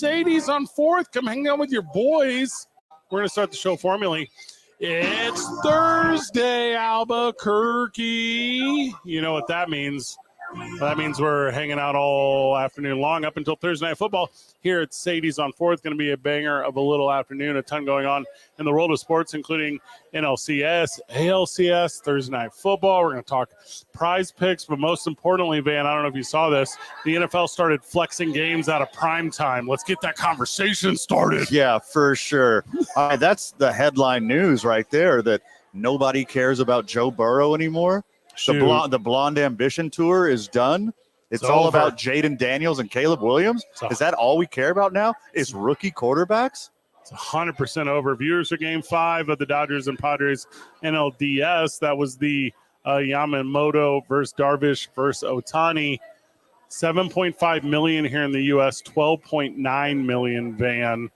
Sadies on 4th. Come hang out with your boys. We're going to start the show formally. It's Thursday, Albuquerque. You know what that means. That means we're hanging out all afternoon long up until Thursday Night Football here at Sadies on 4th. Going to be a banger of a little afternoon, a ton going on in the world of sports, including NLCS, ALCS, Thursday Night Football. We're going to talk prize picks, but most importantly, Van, I don't know if you saw this, the NFL started flexing games out of prime time. Let's get that conversation started. Yeah, for sure. That's the headline news right there, that nobody cares about Joe Burrow anymore. The Blonde Ambition Tour is done. It's all about Jaden Daniels and Caleb Williams. Is that all we care about now? Is rookie quarterbacks? It's 100% over. Viewers for Game 5 of the Dodgers and Padres NLDS. That was the Yamamoto versus Darvish versus Ohtani. 7.5 million here in the U.S., 12.9 million, Van,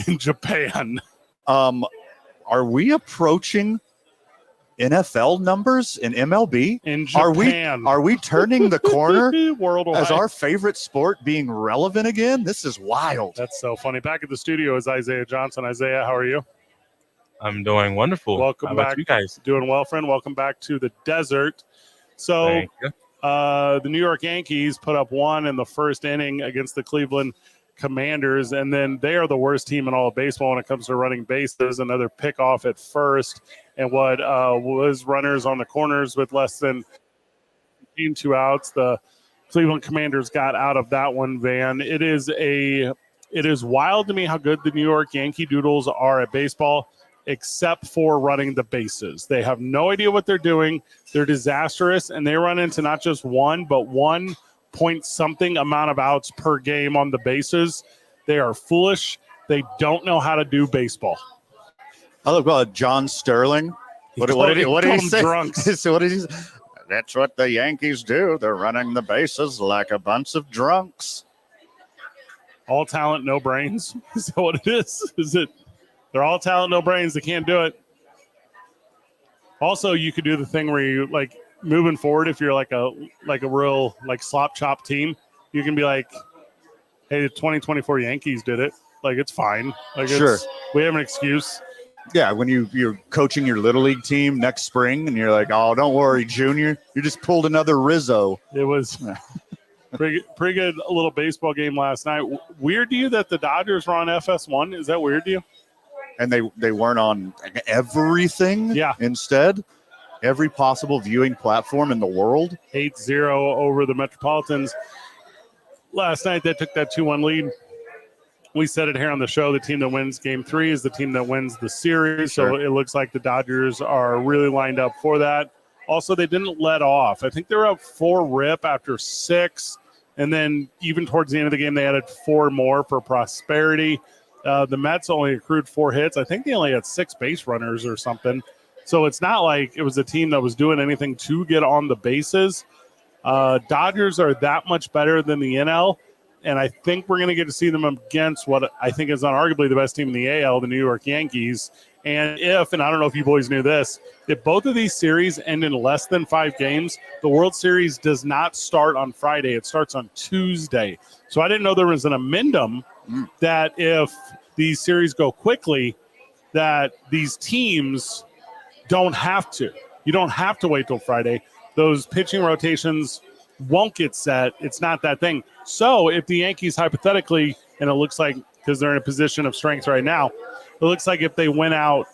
in Japan. Are we approaching NFL numbers in MLB? In Japan. Are we turning the corner worldwide as our favorite sport being relevant again? This is wild. That's so funny. Back at the studio is Isaiah Johnson. Isaiah, how are you? I'm doing wonderful. Welcome back. You guys? Doing well, friend. Welcome back to the desert. So the New York Yankees put up 1 in the first inning against the Cleveland Commanders, and then they are the worst team in all of baseball when it comes to running bases. Another pickoff at first, and what was runners on the corners with less than 2 outs. The Cleveland Commanders got out of that one, Van. It is wild to me how good the New York Yankee Doodles are at baseball, except for running the bases. They have no idea what they're doing. They're disastrous, and they run into not just one, but 1-point-something amount of outs per game on the bases. They are foolish. They don't know how to do baseball. I look about John Sterling. What did he say? Drunks. So what did he say? That's what the Yankees do. They're running the bases like a bunch of drunks. All talent, no brains. Is that what it is? They're all talent, no brains. They can't do it. Also, you could do the thing where you, like, moving forward, if you're like a real slop chop team, you can be like, hey, the 2024 Yankees did it. Like, it's fine. Like, sure, we have an excuse. Yeah, when you're coaching your little league team next spring and you're like, oh, don't worry, Junior, you just pulled another Rizzo. It was pretty good little baseball game last night. Weird to you that the Dodgers were on FS1? Is that weird to you? And they weren't on everything. Yeah. Instead, every possible viewing platform in the world. 8-0 over the Metropolitans. Last night, they took that 2-1 lead. We said it here on the show. The team that wins Game 3 is the team that wins the series. Sure. So it looks like the Dodgers are really lined up for that. Also, they didn't let off. I think they were up 4-rip after 6. And then even towards the end of the game, they added 4 more for prosperity. The Mets only accrued 4 hits. I think they only had 6 base runners or something. So it's not like it was a team that was doing anything to get on the bases. Dodgers are that much better than the NL, and I think we're going to get to see them against what I think is unarguably the best team in the AL, the New York Yankees. And I don't know if you boys knew this, if both of these series end in less than 5 games, the World Series does not start on Friday. It starts on Tuesday. So I didn't know there was an amendment that if these series go quickly, that these teams don't have to. You don't have to wait till Friday. Those pitching rotations won't get set. It's not that thing. So if the Yankees hypothetically, and it looks like because they're in a position of strength right now, it looks like if they went out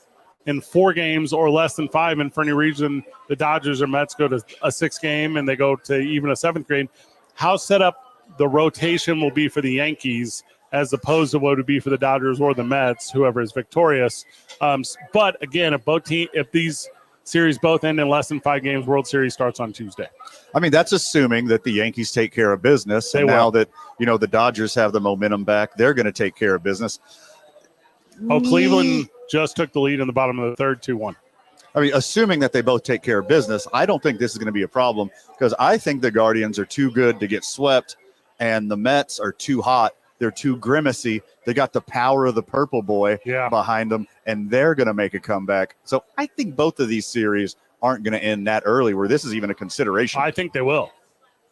in 4 games or less than 5, and for any reason the Dodgers or Mets go to a 6th game and they go to even a 7th game, how set up the rotation will be for the Yankees as opposed to what it would be for the Dodgers or the Mets, whoever is victorious. But again, if these series both end in less than 5 games, World Series starts on Tuesday. I mean, that's assuming that the Yankees take care of business. And now that, the Dodgers have the momentum back, they're going to take care of business. Oh, Cleveland just took the lead in the bottom of the 3rd, 2-1. I mean, assuming that they both take care of business, I don't think this is going to be a problem because I think the Guardians are too good to get swept and the Mets are too hot. They're too grimacy. They got the power of the purple boy behind them, and they're going to make a comeback. So I think both of these series aren't going to end that early where this is even a consideration. I think they will.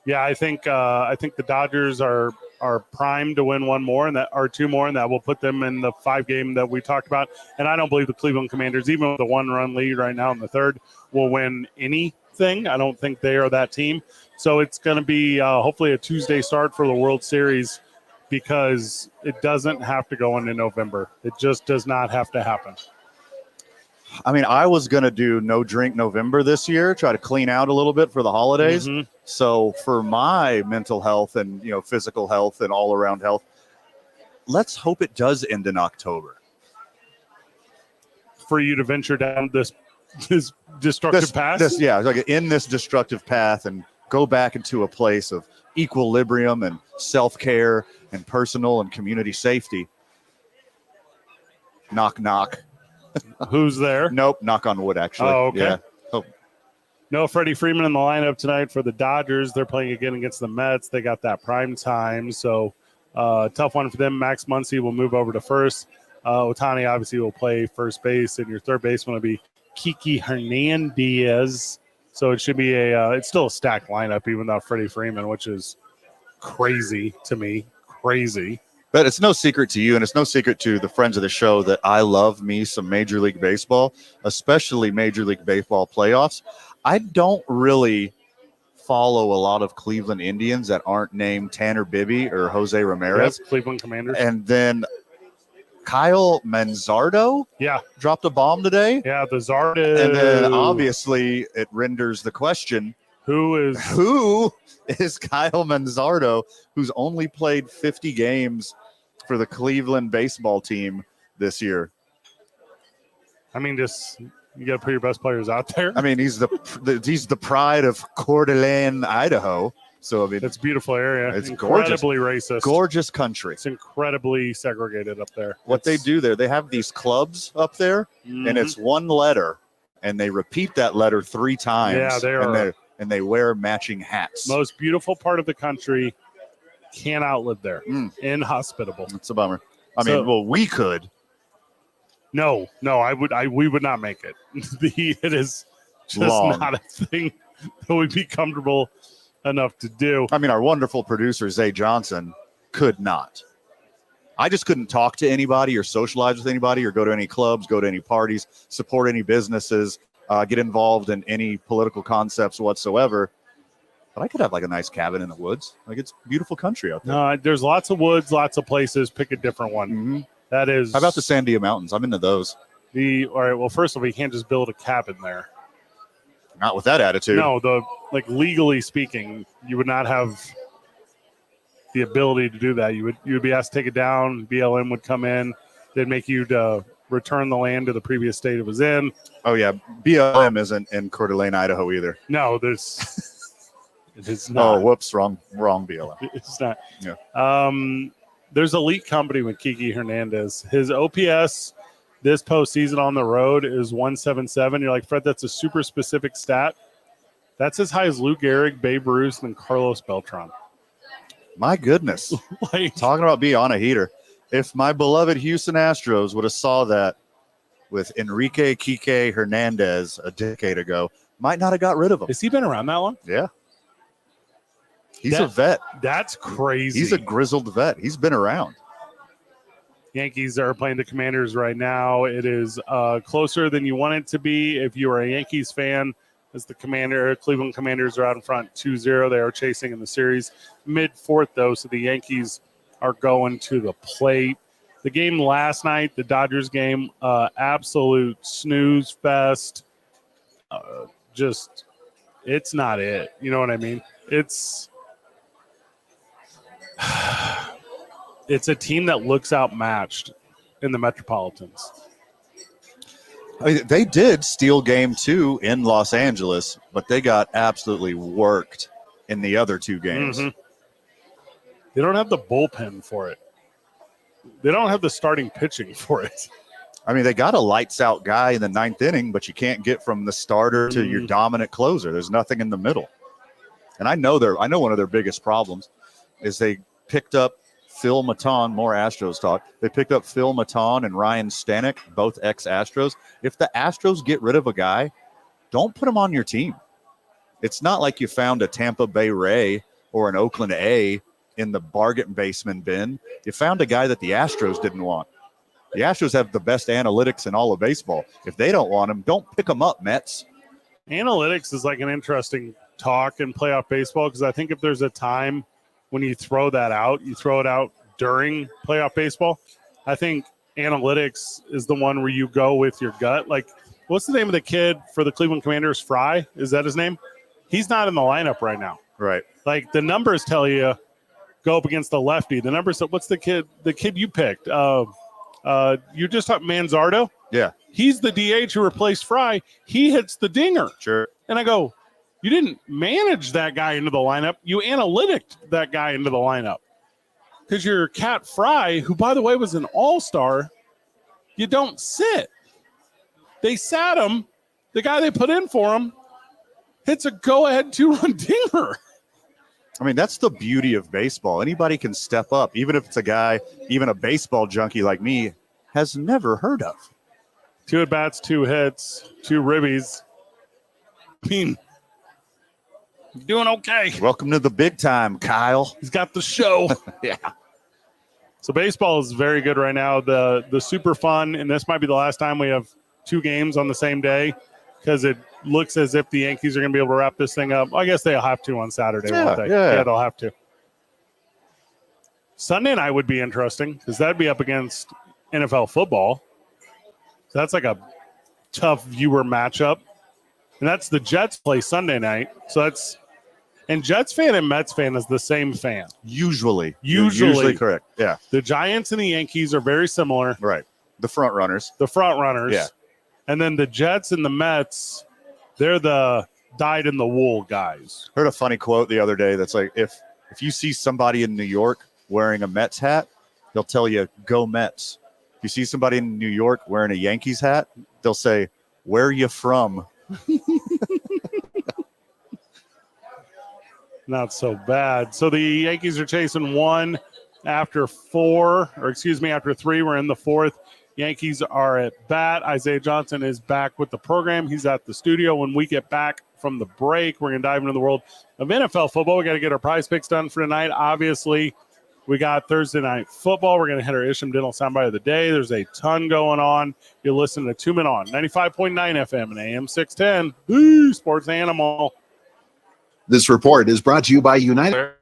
Yeah, I think the Dodgers are are primed to win one more and that are two more, and that will put them in the 5-game that we talked about. And I don't believe the Cleveland Commanders, even with the 1-run lead right now in the third, will win anything. I don't think they are that team. So it's going to be hopefully a Tuesday start for the World Series, because it doesn't have to go into November. It just does not have to happen. I mean, I was going to do no drink November this year, try to clean out a little bit for the holidays. Mhm. So for my mental health and, physical health and all around health, let's hope it does end in October. For you to venture down this destructive path? Like in this destructive path and go back into a place of equilibrium and self-care and personal and community safety. Knock, knock. Who's there? Nope, knock on wood, actually. Oh, okay. Yeah. Oh. No Freddie Freeman in the lineup tonight for the Dodgers. They're playing again against the Mets. They got that prime time, so tough one for them. Max Muncy will move over to first. Otani obviously will play first base, and your third baseman will be Kiki Hernandez. So it should be it's still a stacked lineup even without Freddie Freeman, which is crazy to me. Crazy. But it's no secret to you, and it's no secret to the friends of the show, that I love me some Major League Baseball, especially Major League Baseball playoffs. I don't really follow a lot of Cleveland Indians that aren't named Tanner Bibby or Jose Ramirez. Yep, Cleveland Commanders. And then Kyle Manzardo dropped a bomb today. Yeah, the Zardo. And then obviously it renders the question, who is Kyle Manzardo, who's only played 50 games for the Cleveland baseball team this year? I mean, just you got to put your best players out there. I mean, he's the pride of Coeur d'Alene, Idaho. So I mean, it's a beautiful area. It's incredibly gorgeous. Racist. Gorgeous country. It's incredibly segregated up there. What they do there, they have these clubs up there, and it's one letter, and they repeat that letter 3 times. Yeah, they are. And they wear matching hats. Most beautiful part of the country. Can't outlive there. Inhospitable. It's a bummer. I mean, well, we could. No, we would not make it. It is just not a thing that would be comfortable enough to do. I mean, our wonderful producer, Zay Johnson, could not. I just couldn't talk to anybody or socialize with anybody or go to any clubs, go to any parties, support any businesses, get involved in any political concepts whatsoever. But I could have like a nice cabin in the woods. Like, it's beautiful country out there. No, there's lots of woods, lots of places. Pick a different one. Mm-hmm. That is. How about the Sandia Mountains? I'm into those. All right. Well, first of all, you can't just build a cabin there. Not with that attitude. No, legally speaking, you would not have the ability to do that. You would be asked to take it down. BLM would come in. They'd make you to return the land to the previous state it was in. Oh yeah, BLM isn't in Coeur d'Alene, Idaho either. No, it is not. Oh, whoops, wrong BLM. It's not. Yeah. There's Elite Company with Kiki Hernandez. His OPS this postseason on the road is 177. You're like, Fred, that's a super specific stat. That's as high as Lou Gehrig, Babe Ruth, and Carlos Beltran. My goodness. Talking about being on a heater. If my beloved Houston Astros would have saw that with Enrique Kike Hernandez a decade ago, might not have got rid of him. Has he been around that long? Yeah. He's a vet. That's crazy. He's a grizzled vet. He's been around. Yankees are playing the Commanders right now. It is closer than you want it to be if you are a Yankees fan, as the Cleveland Commanders are out in front 2-0. They are chasing in the series. Mid-4th, though, so the Yankees are going to the plate. The game last night, the Dodgers game, absolute snooze fest. It's not it. You know what I mean? It's a team that looks outmatched in the Metropolitans. I mean, they did steal game 2 in Los Angeles, but they got absolutely worked in the other 2 games. Mm-hmm. They don't have the bullpen for it. They don't have the starting pitching for it. I mean, they got a lights-out guy in the 9th inning, but you can't get from the starter to your dominant closer. There's nothing in the middle. And I know one of their biggest problems is they picked up Phil Maton, more Astros talk. They picked up Phil Maton and Ryan Stanek, both ex-Astros. If the Astros get rid of a guy, don't put him on your team. It's not like you found a Tampa Bay Ray or an Oakland A in the bargain basement bin. You found a guy that the Astros didn't want. The Astros have the best analytics in all of baseball. If they don't want him, don't pick him up, Mets. Analytics is like an interesting talk in playoff baseball because I think if there's a time when you throw that out, you throw it out during playoff baseball. I think analytics is the one where you go with your gut. Like, what's the name of the kid for the Cleveland Commanders? Fry? Is that his name? He's not in the lineup right now. Right. Like, the numbers tell you go up against the lefty. The numbers, what's the kid you picked? You just talked Manzardo? Yeah. He's the DH who replaced Fry. He hits the dinger. Sure. And I go, you didn't manage that guy into the lineup. You analyticed that guy into the lineup. Because your Cat Fry, who, by the way, was an all-star, you don't sit. They sat him. The guy they put in for him hits a go-ahead 2-run dinger. I mean, that's the beauty of baseball. Anybody can step up, even if it's a guy, even a baseball junkie like me, has never heard of. 2 at-bats, 2 hits, 2 ribbies. I mean, doing okay. Welcome to the big time, Kyle. He's got the show. Yeah. So baseball is very good right now. The super fun, and this might be the last time we have 2 games on the same day because it looks as if the Yankees are going to be able to wrap this thing up. I guess they'll have to on Saturday, won't they? Yeah, they'll have to. Sunday night would be interesting because that'd be up against NFL football. So that's like a tough viewer matchup. And that's the Jets play Sunday night. So that's – and Jets fan and Mets fan is the same fan. Usually. You're usually correct. Yeah. The Giants and the Yankees are very similar. Right. The front runners. Yeah. And then the Jets and the Mets, they're the dyed-in-the-wool guys. Heard a funny quote the other day that's like, if you see somebody in New York wearing a Mets hat, they'll tell you, go Mets. If you see somebody in New York wearing a Yankees hat, they'll say, where are you from? Not so bad. So the Yankees are chasing 1 after 3. We're in the 4th. Yankees are at bat. Isaiah Johnson is back with the program. He's at the studio. When we get back from the break, we're going to dive into the world of NFL football. We got to get our prize picks done for tonight. Obviously, we got Thursday night football. We're going to hit our Isham Dental soundbite of the day. There's a ton going on. You're listening to 2 Men On, 95.9 FM and AM 610. Woo, Sports Animal. This report is brought to you by United.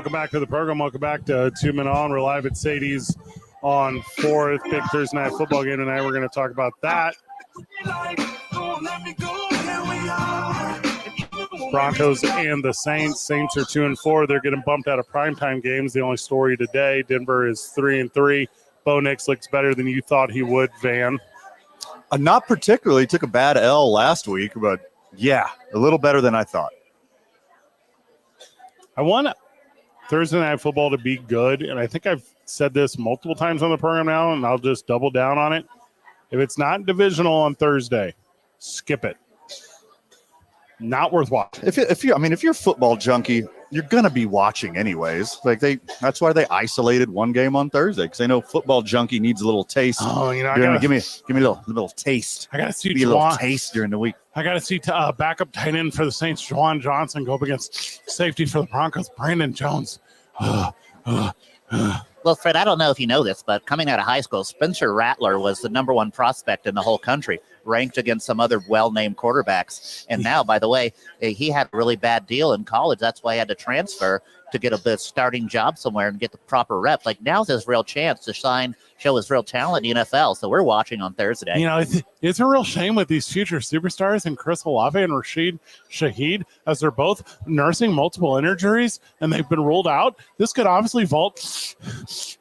Welcome back to the program. Welcome back to 2 Men On. We're live at Sadies on 4th. Big Thursday night football game tonight. We're going to talk about that. Broncos and the Saints. Saints are 2-4. They're getting bumped out of primetime games. The only story today, Denver is 3-3. Bo Nix looks better than you thought he would, Van. Not particularly. Took a bad L last week, but yeah, a little better than I thought. I want Thursday night football to be good, and I think I've said this multiple times on the program now, and I'll just double down on it. If it's not divisional on Thursday, skip it. Not worth watching. If you're a football junkie, you're gonna be watching anyways. That's why they isolated one game on Thursday, because they know football junkie needs a little taste. Oh, give me a little taste. I gotta see a little taste during the week. I gotta see backup tight end for the Saints, Juwan Johnson, go up against safety for the Broncos, Brandon Jones. Well, Fred, I don't know if you know this, but coming out of high school, Spencer Rattler was the number one prospect in the whole country, ranked against some other well-named quarterbacks. And now, by the way, he had a really bad deal in college. That's why he had to transfer to get a starting job somewhere and get the proper reps. Like, now's his real chance to show his real talent in the NFL. So we're watching on Thursday. You know, it's a real shame with these future superstars and Chris Olave and Rashid Shaheed, as they're both nursing multiple injuries and they've been ruled out. This could obviously vault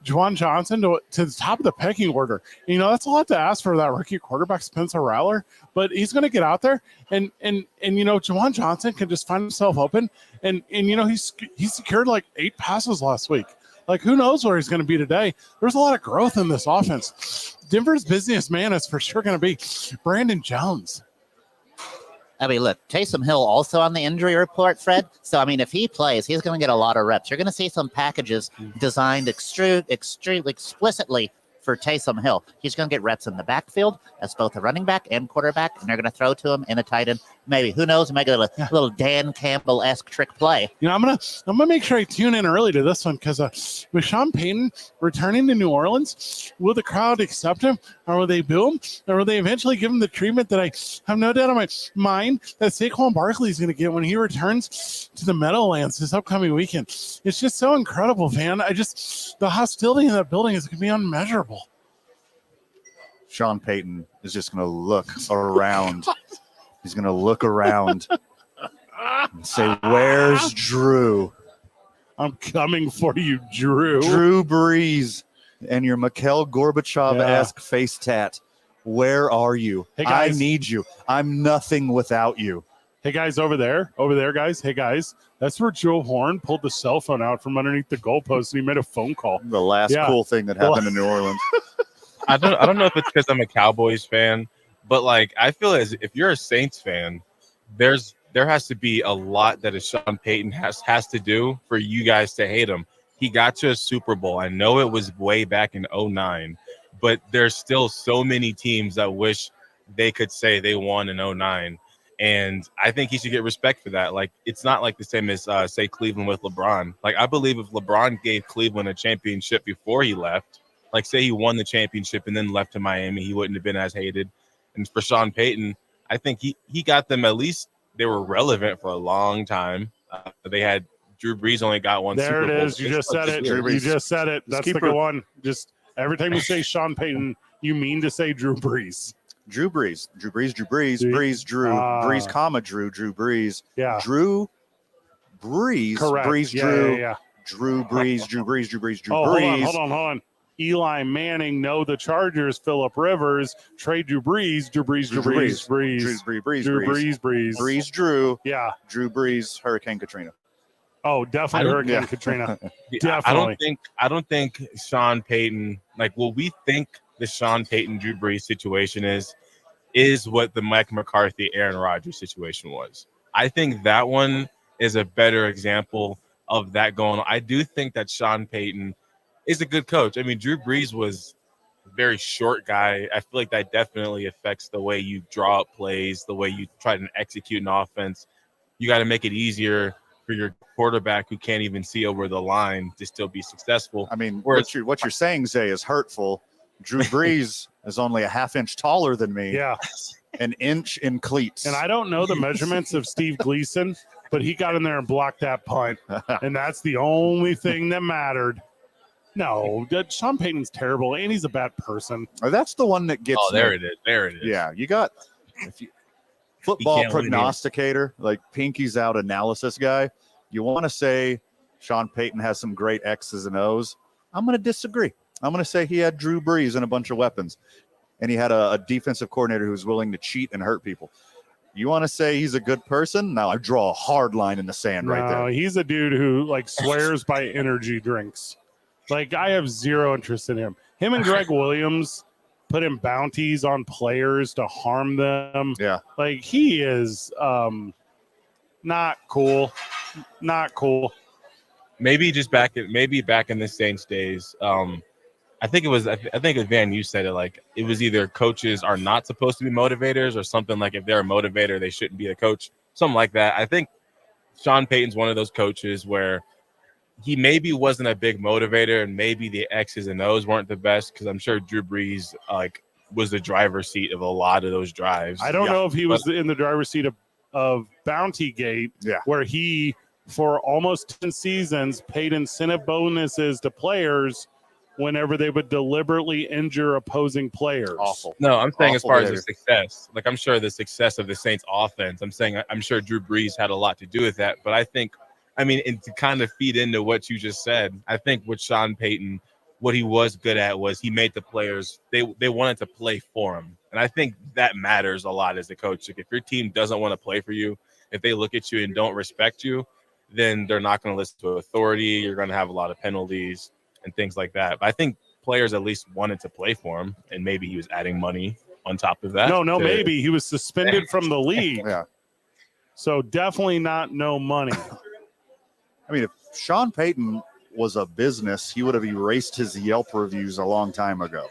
Juwan Johnson to the top of the pecking order. You know, that's a lot to ask for that rookie quarterback, Spencer Rattler, but he's going to get out there and you know, Juwan Johnson can just find himself open and you know, he secured like 8 passes last week. Like, who knows where he's going to be today? There's a lot of growth in this offense. Denver's busiest man is for sure going to be Brandon Jones. I mean, look, Taysom Hill also on the injury report, Fred. So, I mean, if he plays, he's going to get a lot of reps. You're going to see some packages designed extremely explicitly for Taysom Hill. He's going to get reps in the backfield as both a running back and quarterback, and they're going to throw to him in a tight end. Maybe, who knows, maybe a little Dan Campbell-esque trick play. You know, I'm gonna make sure I tune in early to this one because with Sean Payton returning to New Orleans, will the crowd accept him, or will they boo him, or will they eventually give him the treatment that I have no doubt in my mind that Saquon Barkley is going to get when he returns to the Meadowlands this upcoming weekend? It's just so incredible, Van. The hostility in that building is going to be unmeasurable. Sean Payton is just going to look around. He's going to look around and say, "Where's Drew? I'm coming for you, Drew." Drew Brees and your Mikhail Gorbachev-esque face tat. Where are you? Hey, guys. I need you. I'm nothing without you. Hey, guys, over there, guys. Hey, guys, that's where Joe Horn pulled the cell phone out from underneath the goalpost and he made a phone call. The last cool thing that happened in New Orleans. I don't know if it's because I'm a Cowboys fan, but like I feel as if you're a Saints fan, there has to be a lot that a Sean Payton has to do for you guys to hate him. He got to a Super Bowl. I know it was way back in 2009, but there's still so many teams that wish they could say they won in 2009. And I think he should get respect for that. Like, it's not like the same as, say, Cleveland with LeBron. Like, I believe if LeBron gave Cleveland a championship before he left, like, say he won the championship and then left to Miami, he wouldn't have been as hated. And for Sean Payton, I think he got them at least they were relevant for a long time. They had Drew Brees only got one Super Bowl. There it is. You just said it. You just said it. That's the good one. Just every time you say Sean Payton, you mean to say Drew Brees. Drew Brees. Brees, Drew. Brees, comma, Drew Brees. Yeah. Drew Brees. Correct. Brees, yeah, Drew. Yeah. Drew Brees, Drew Brees. Hold on. Eli Manning, no, the Chargers, Phillip Rivers, trade Drew Brees, Drew Brees. Brees, Drew. Yeah. Drew Brees, Hurricane Katrina. Oh, definitely Hurricane Katrina. Definitely. I don't think Sean Payton, like what we think the Sean Payton Drew Brees situation is what the Mike McCarthy Aaron Rodgers situation was. I think that one is a better example of that going on. I do think that Sean Payton is a good coach. I mean, Drew Brees was a very short guy. I feel like that definitely affects the way you draw up plays, the way you try to execute an offense. You got to make it easier for your quarterback who can't even see over the line to still be successful. I mean, what you're saying, Zay, is hurtful. Drew Brees is only a half inch taller than me. Yeah. An inch in cleats. And I don't know the measurements of Steve Gleason, but he got in there and blocked that punt, and that's the only thing that mattered. No, Sean Payton's terrible, and he's a bad person. That's the one that gets. Oh, there it is. There it is. Yeah, you got football can't win here. prognosticator, like Pinky's out analysis guy. You want to say Sean Payton has some great X's and O's. I'm going to disagree. I'm going to say he had Drew Brees and a bunch of weapons, and he had a defensive coordinator who was willing to cheat and hurt people. You want to say he's a good person? Now I draw a hard line in the sand right No, there. he's a dude who like swears by energy drinks. Like I have zero interest in him. Him and Greg Williams put in bounties on players to harm them. Yeah. Like he is not cool. Not cool. Maybe back in the Saints days. I think it was Van. You said it, like it was either coaches are not supposed to be motivators or something, like if they're a motivator they shouldn't be a coach, something like that. I think Sean Payton's one of those coaches where he maybe wasn't a big motivator and maybe the X's and O's weren't the best, because I'm sure Drew Brees was the driver's seat of a lot of those drives. I don't know if he was in the driver's seat of Bounty Gate, where he for almost 10 seasons paid incentive bonuses to players whenever they would deliberately injure opposing players. Awful. No, I'm saying as far behavior. as the success, like I'm sure the success of the Saints offense, I'm sure Drew Brees had a lot to do with that. But and to kind of feed into what you just said, I think with Sean Payton, what he was good at was he made the players, they wanted to play for him. And I think that matters a lot as a coach. Like if your team doesn't want to play for you, if they look at you and don't respect you, then they're not going to listen to authority. You're going to have a lot of penalties and things like that. But I think players at least wanted to play for him, and maybe he was adding money on top of that. Maybe he was suspended from the league. Yeah. So definitely not no money. I mean, if Sean Payton was a business, he would have erased his Yelp reviews a long time ago.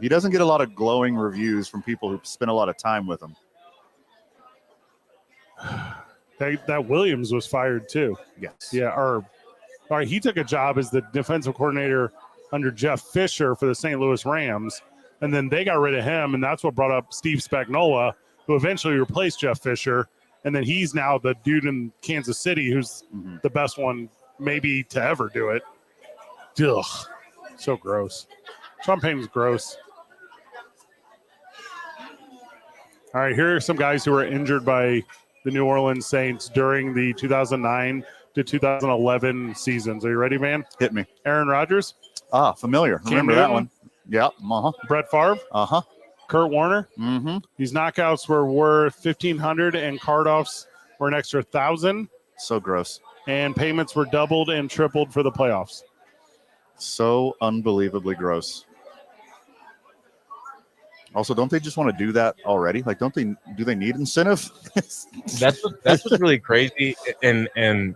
He doesn't get a lot of glowing reviews from people who spend a lot of time with him. That Williams was fired too. Yes. Yeah, all right, he took a job as the defensive coordinator under Jeff Fisher for the St. Louis Rams, and then they got rid of him, and that's what brought up Steve Spagnuolo, who eventually replaced Jeff Fisher, and then he's now the dude in Kansas City who's the best one maybe to ever do it. Ugh, so gross. Sean Payton's gross. All right, here are some guys who were injured by the New Orleans Saints during the 2009 to 2011 seasons. Are you ready, man? Hit me. Aaron Rodgers. Familiar. Cam Remember that Newton? one. Yep. Uh-huh. Brett Favre. Uh-huh. Kurt Warner. Mm-hmm. These knockouts were worth $1,500 and card-offs were an extra $1,000. So gross. And payments were doubled and tripled for the playoffs. So unbelievably gross. Also, don't they just want to do that already? Like, do they need incentive? That's what's really crazy. And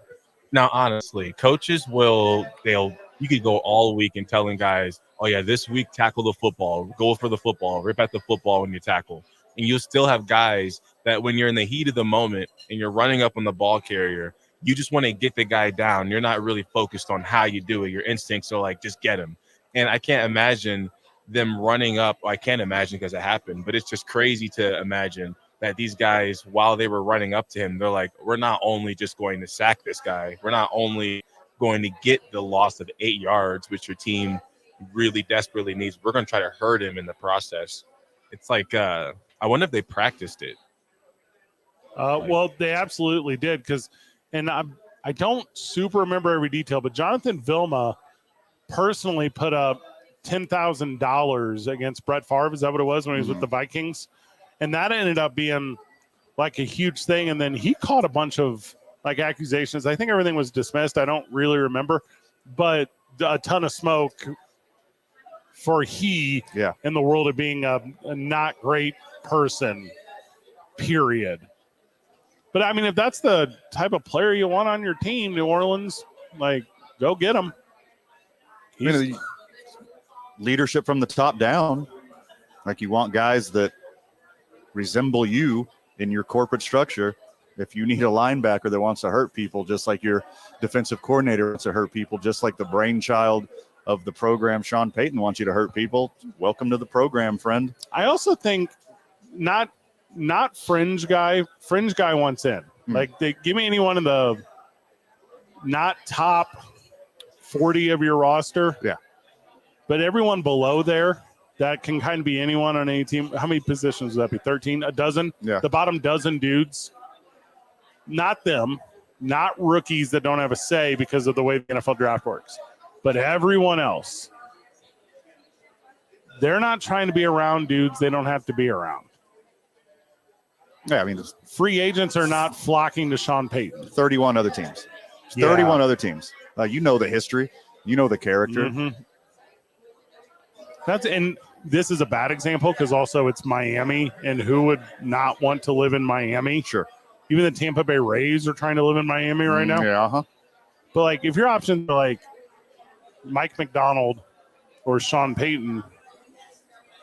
now, honestly, coaches you could go all week and telling guys, oh yeah, this week tackle the football, go for the football, rip at the football when you tackle. And you'll still have guys that when you're in the heat of the moment and you're running up on the ball carrier, you just want to get the guy down. You're not really focused on how you do it. Your instincts are like, just get him. And I can't imagine them running up. I can't imagine because it happened, but it's just crazy to imagine that these guys, while they were running up to him, they're like, we're not only just going to sack this guy, we're not only going to get the loss of 8 yards, which your team really desperately needs, we're going to try to hurt him in the process. It's like, I wonder if they practiced it. Well, they absolutely did, and I don't super remember every detail, but Jonathan Vilma personally put up $10,000 against Brett Favre. Is that what it was when he was with the Vikings? And that ended up being like a huge thing. And then he caught a bunch of like accusations. I think everything was dismissed. I don't really remember, but a ton of smoke for in the world of being a not great person, period. But I mean, if that's the type of player you want on your team, New Orleans, like, go get him. Leadership from the top down. Like, you want guys that resemble you in your corporate structure. If you need a linebacker that wants to hurt people, just like your defensive coordinator wants to hurt people, just like the brainchild of the program, Sean Payton, wants you to hurt people, welcome to the program, friend. I also think not fringe guy. Fringe guy wants in. Like, give me anyone in the not top 40 of your roster. Yeah. But everyone below there, that can kind of be anyone on any team. How many positions would that be? 13? A dozen? Yeah. The bottom dozen dudes. Not them. Not rookies that don't have a say because of the way the NFL draft works. But everyone else. They're not trying to be around dudes they don't have to be around. Yeah, I mean, Free agents are not flocking to Sean Payton. 31 other teams. Yeah. 31 other teams. You know the history. You know the character. Mm-hmm. And this is a bad example because also it's Miami, and who would not want to live in Miami? Sure. Even the Tampa Bay Rays are trying to live in Miami right now. Yeah. Uh-huh. But like, if your options are like Mike McDonald or Sean Payton,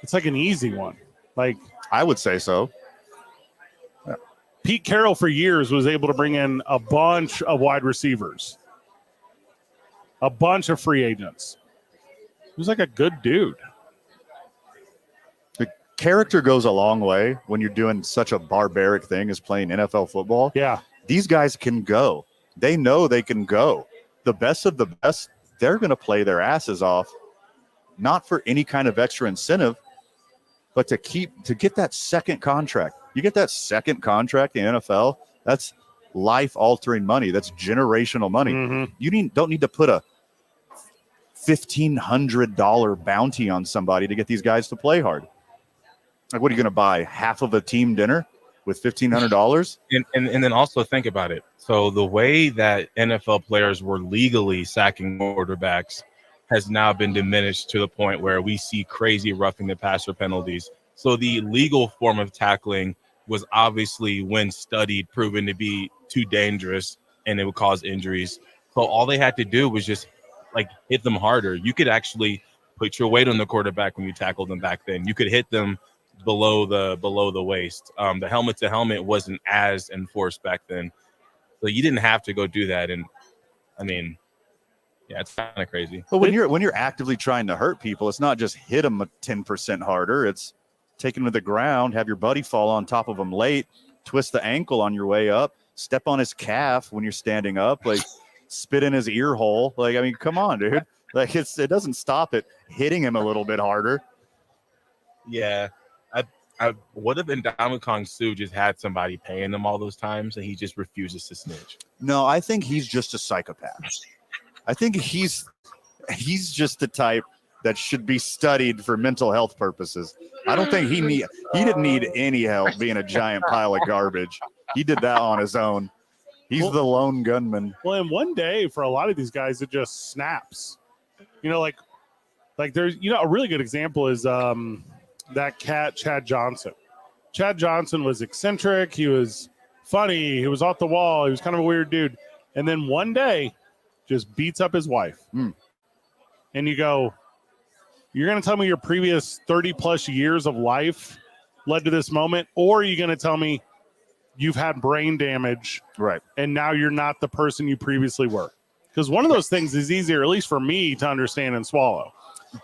it's like an easy one. Like, I would say so. Pete Carroll for years was able to bring in a bunch of wide receivers, a bunch of free agents. He was like a good dude. The character goes a long way when you're doing such a barbaric thing as playing NFL football. Yeah. These guys can go. They know they can go. The best of the best, they're going to play their asses off, not for any kind of extra incentive, but to get that second contract. You get that second contract in the NFL, that's life-altering money. That's generational money. Mm-hmm. You don't need to put a $1,500 bounty on somebody to get these guys to play hard. Like, what are you going to buy? Half of a team dinner with $1,500? And then also think about it. So the way that NFL players were legally sacking quarterbacks has now been diminished to the point where we see crazy roughing the passer penalties. So the legal form of tackling was obviously, when studied, proven to be too dangerous and it would cause injuries. So all they had to do was just like hit them harder. You could actually put your weight on the quarterback when you tackled them back then. You could hit them below the waist. The helmet to helmet wasn't as enforced back then. So you didn't have to go do that. And I mean, yeah, it's kind of crazy. But when you're actively trying to hurt people, it's not just hit them 10% harder. It's take them to the ground, have your buddy fall on top of them late, twist the ankle on your way up, step on his calf when you're standing up, like spit in his ear hole. Like, I mean, come on, dude. Like, it doesn't stop it hitting him a little bit harder. Yeah. I would have been down with Kong Su just had somebody paying him all those times, and he just refuses to snitch. No, I think he's just a psychopath. I think he's just the type that should be studied for mental health purposes. I don't think he didn't need any help being a giant pile of garbage. He did that on his own. He's the lone gunman. Well, in one day for a lot of these guys, it just snaps. You know, like there's, you know, a really good example is that cat, Chad Johnson. Chad Johnson was eccentric. He was funny. He was off the wall. He was kind of a weird dude. And then one day just beats up his wife. And you go, you're going to tell me your previous 30 plus years of life led to this moment? Or are you going to tell me you've had brain damage, right, and now you're not the person you previously were? Because one of those things is easier, at least for me, to understand and swallow.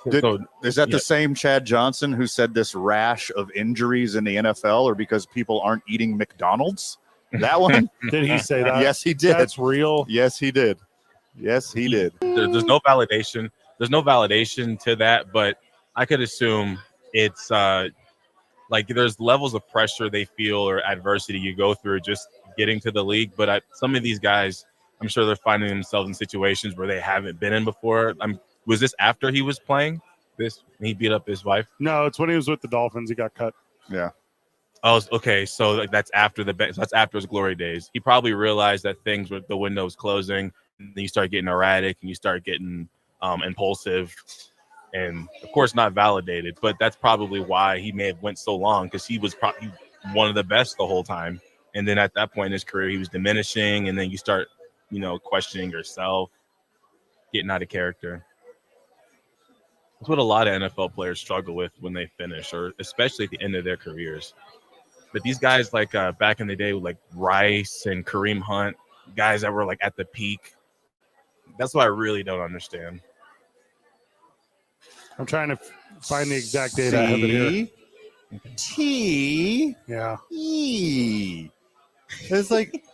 Is that the same Chad Johnson who said this rash of injuries in the NFL are because people aren't eating McDonald's? That one? Did he say that? Yes, he did. That's real. Yes, he did. Yes, he did. There's no validation. There's no validation to that, but I could assume it's like there's levels of pressure they feel or adversity you go through just getting to the league. But some of these guys, I'm sure they're finding themselves in situations where they haven't been in before. Was this after he was playing this? He beat up his wife? No, it's when he was with the Dolphins. He got cut. Yeah. Oh, okay. So that's after that's after his glory days. He probably realized that things with the windows closing, and then you start getting erratic and you start getting impulsive, and of course not validated. But that's probably why he may have went so long, because he was probably one of the best the whole time. And then at that point in his career, he was diminishing, and then you start, questioning yourself, getting out of character. That's what a lot of NFL players struggle with when they finish, or especially at the end of their careers. But these guys, like back in the day, with like Rice and Kareem Hunt, guys that were like at the peak, that's what I really don't understand. I'm trying to find the exact data. I have it here. T Yeah. E. It's like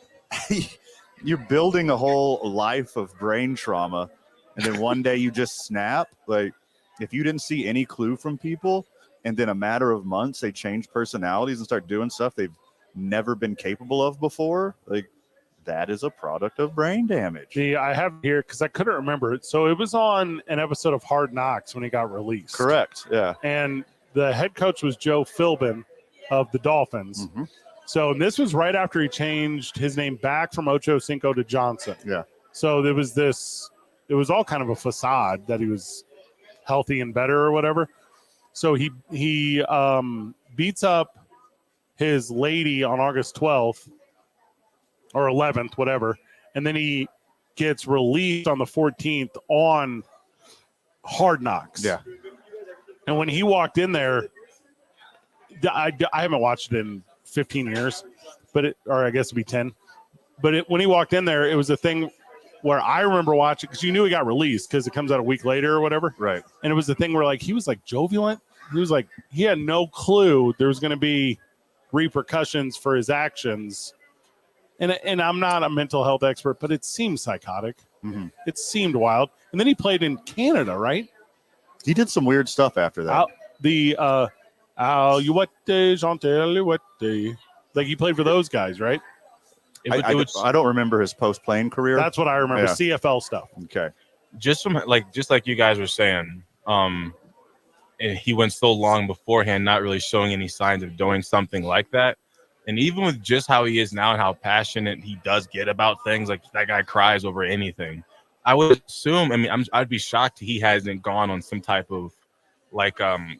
you're building a whole life of brain trauma, and then one day you just snap. Like, if you didn't see any clue from people, and then a matter of months they change personalities and start doing stuff they've never been capable of before, like, that is a product of brain damage. I have here because I couldn't remember it. So it was on an episode of Hard Knocks when he got released. Correct. Yeah. And the head coach was Joe Philbin of the Dolphins. Mm-hmm. So and this was right after he changed his name back from Ocho Cinco to Johnson. Yeah. So there was this, it was all kind of a facade that he was healthy and better or whatever. So he beats up his lady on August 12th or 11th, whatever. And then he gets released on the 14th on Hard Knocks. Yeah. And when he walked in there, I haven't watched it in 15 years, or I guess it'd be 10. But when he walked in there, it was a thing where I remember watching, because you knew he got released because it comes out a week later or whatever. Right. And it was the thing where, like, he was like jovial. He was like, he had no clue there was going to be repercussions for his actions. And I'm not a mental health expert, but it seemed psychotic. Mm-hmm. It seemed wild. And then he played in Canada, right? He did some weird stuff after that. Like, he played for those guys, right? I don't remember his post-playing career. That's what I remember. Yeah. CFL stuff. Okay. Just like you guys were saying, and he went so long beforehand, not really showing any signs of doing something like that. And even with just how he is now and how passionate he does get about things, like that guy cries over anything. I would assume, I'd be shocked he hasn't gone on some type of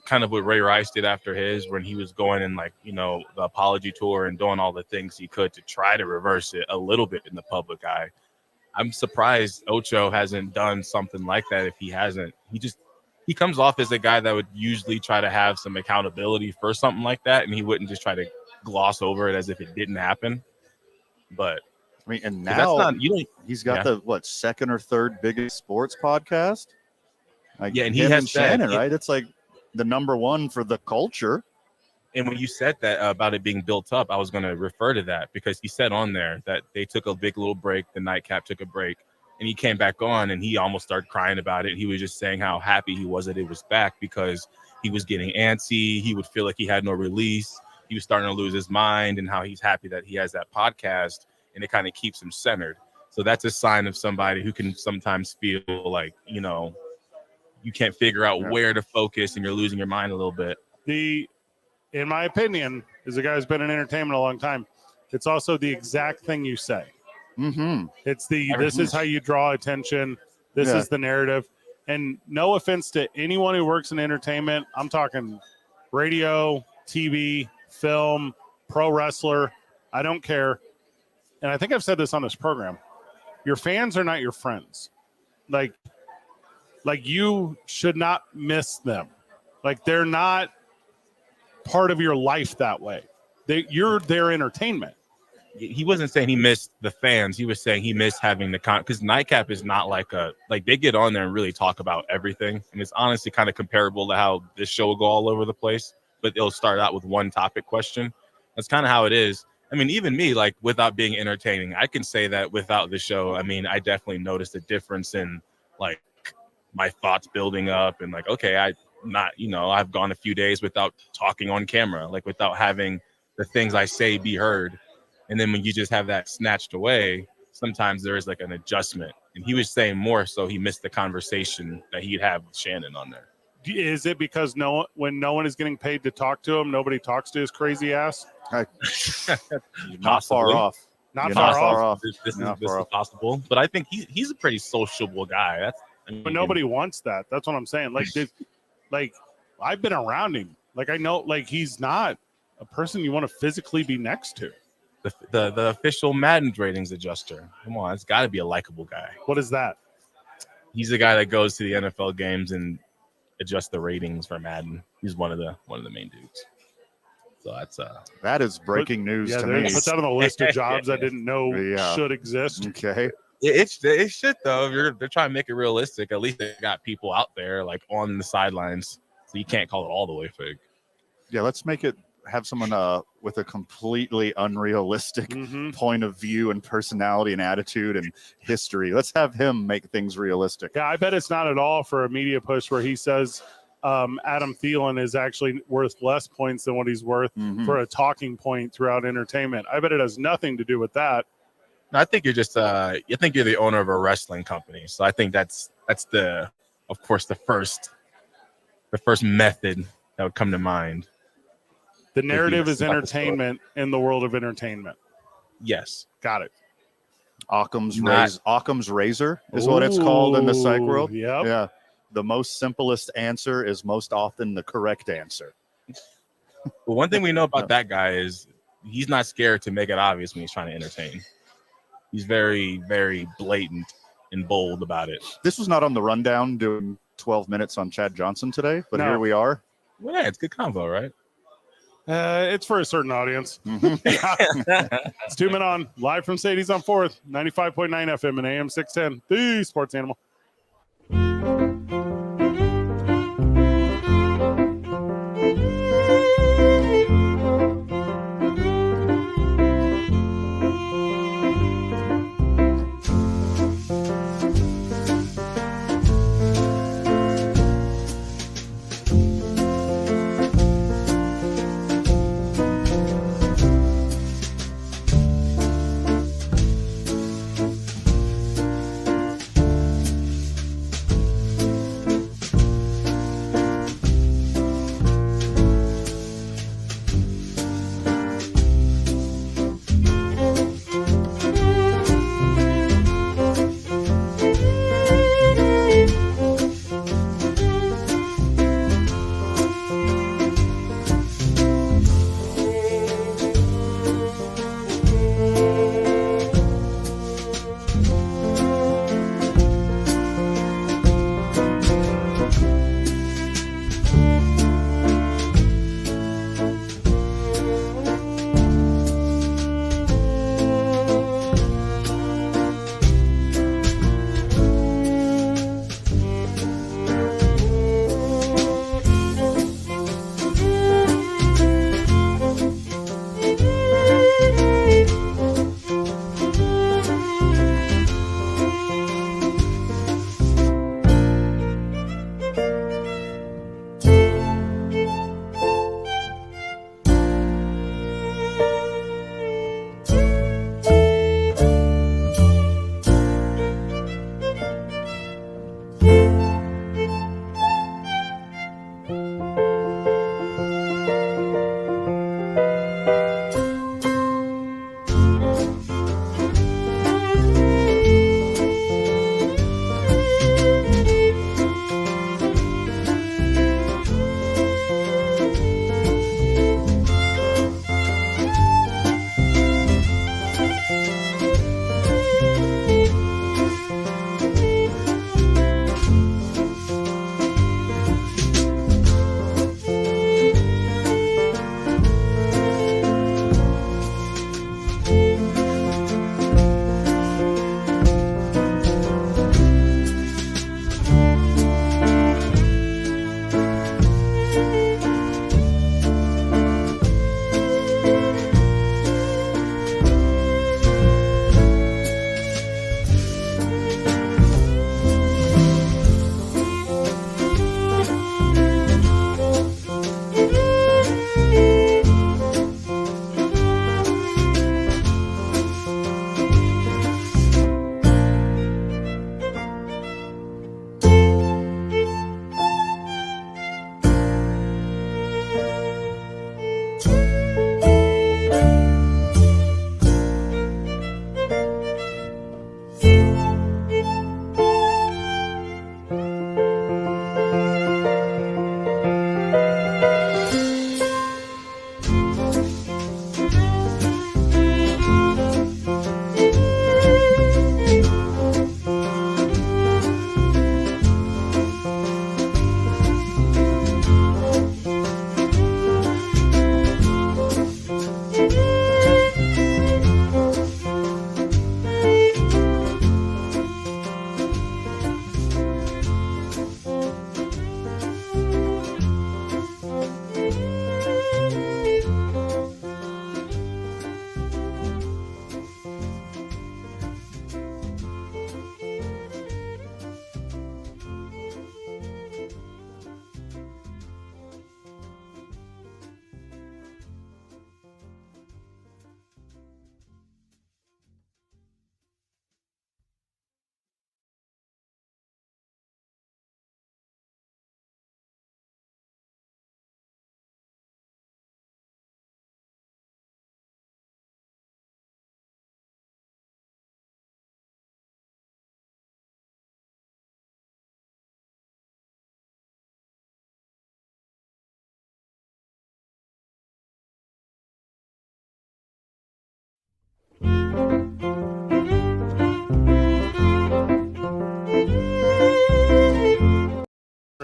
kind of what Ray Rice did after his, when he was going in the apology tour and doing all the things he could to try to reverse it a little bit in the public eye. I'm surprised Ocho hasn't done something like that. If he hasn't, he comes off as a guy that would usually try to have some accountability for something like that, and he wouldn't just try to gloss over it as if it didn't happen. But and now he's got the second or third biggest sports podcast. And he has Shannon, right? It's like the number one for the culture. And when you said that about it being built up, I was going to refer to that, because he said on there that they took a big little break. The nightcap took a break, and he came back on, and he almost started crying about it. He was just saying how happy he was that it was back, because he was getting antsy. He would feel like he had no release. He was starting to lose his mind, and how he's happy that he has that podcast, and it kind of keeps him centered. So that's a sign of somebody who can sometimes feel like, you can't figure out where to focus, and you're losing your mind a little bit. In my opinion, as a guy who's been in entertainment a long time, it's also the exact thing you say. Mm-hmm. It's this is how you draw attention. This is the narrative. And no offense to anyone who works in entertainment. I'm talking radio, TV, film, pro wrestler. I don't care. And I think I've said this on this program. Your fans are not your friends. Like you should not miss them. Like, they're not part of your life that way. You're their entertainment. He wasn't saying he missed the fans. He was saying he missed having the because Nightcap is not like they get on there and really talk about everything. And it's honestly kind of comparable to how this show will go all over the place, but it'll start out with one topic question. That's kind of how it is. Even me, without being entertaining, I can say that without the show, I definitely noticed a difference in my thoughts building up, and I've gone a few days without talking on camera, without having the things I say be heard. And then when you just have that snatched away, sometimes there is an adjustment. And he was saying more so he missed the conversation that he'd have with Shannon on there. Is it because when no one is getting paid to talk to him, nobody talks to his crazy ass? Not far off. Not far off. This is possible. But I think he's a pretty sociable guy. But nobody wants that. That's what I'm saying. I've been around him. I know, he's not a person you want to physically be next to. The official Madden ratings adjuster. Come on, it's got to be a likable guy. What is that? He's the guy that goes to the NFL games and adjusts the ratings for Madden. He's one of the main dudes. So that is breaking news to me. Put that on the list of jobs I didn't know should exist. Okay. It should, though. If they're trying to make it realistic, at least they got people out there on the sidelines, so you can't call it all the way fake. Yeah, let's make it. have someone with a completely unrealistic Mm-hmm. point of view and personality and attitude and history. Let's have him make things realistic. Yeah, I bet it's not at all for a media push where he says Adam Thielen is actually worth less points than what he's worth Mhm. for a talking point throughout entertainment. I bet it has nothing to do with that. No, I think you're just you think you're the owner of a wrestling company. So I think that's the, of course, the first method that would come to mind. The narrative is about the sport. entertainment in the world of entertainment. Yes. Got it. Occam's razor is what it's called in the psych world. Yep. Yeah. The most simplest answer is most often the correct answer. But one thing we know about that guy is he's not scared to make it obvious when he's trying to entertain. He's very, very blatant and bold about it. This was not on the rundown doing 12 minutes on Chad Johnson today, but No. here we are. Well, yeah, it's good convo, right? It's for a certain audience. It's 2 Men On, live from Sadies on 4th, 95.9 FM and AM 610, the Sports Animal.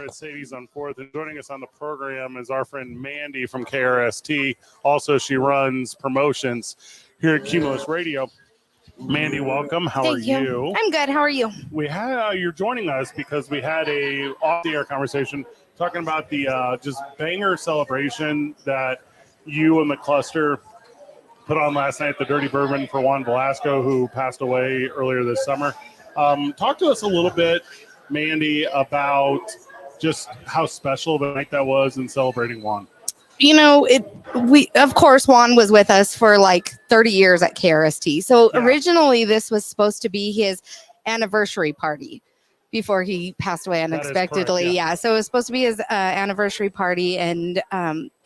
at Sadies on 4th. And joining us on the program is our friend Mandy from KRST. Also, she runs promotions here at Cumulus Radio. Mandy, welcome. How are Thank you. I'm good. How are you? We had you're joining us because we had a off-the-air conversation talking about the just banger celebration that you and the cluster put on last night, the Dirty Bourbon for Juan Velasco, who passed away earlier this summer. Talk to us a little bit, Mandy, about just how special the night that was in celebrating Juan. You know, we of course Juan was with us for like 30 years at KRST. So originally this was supposed to be his anniversary party before he passed away unexpectedly. Correct, yeah. So it was supposed to be his anniversary party, and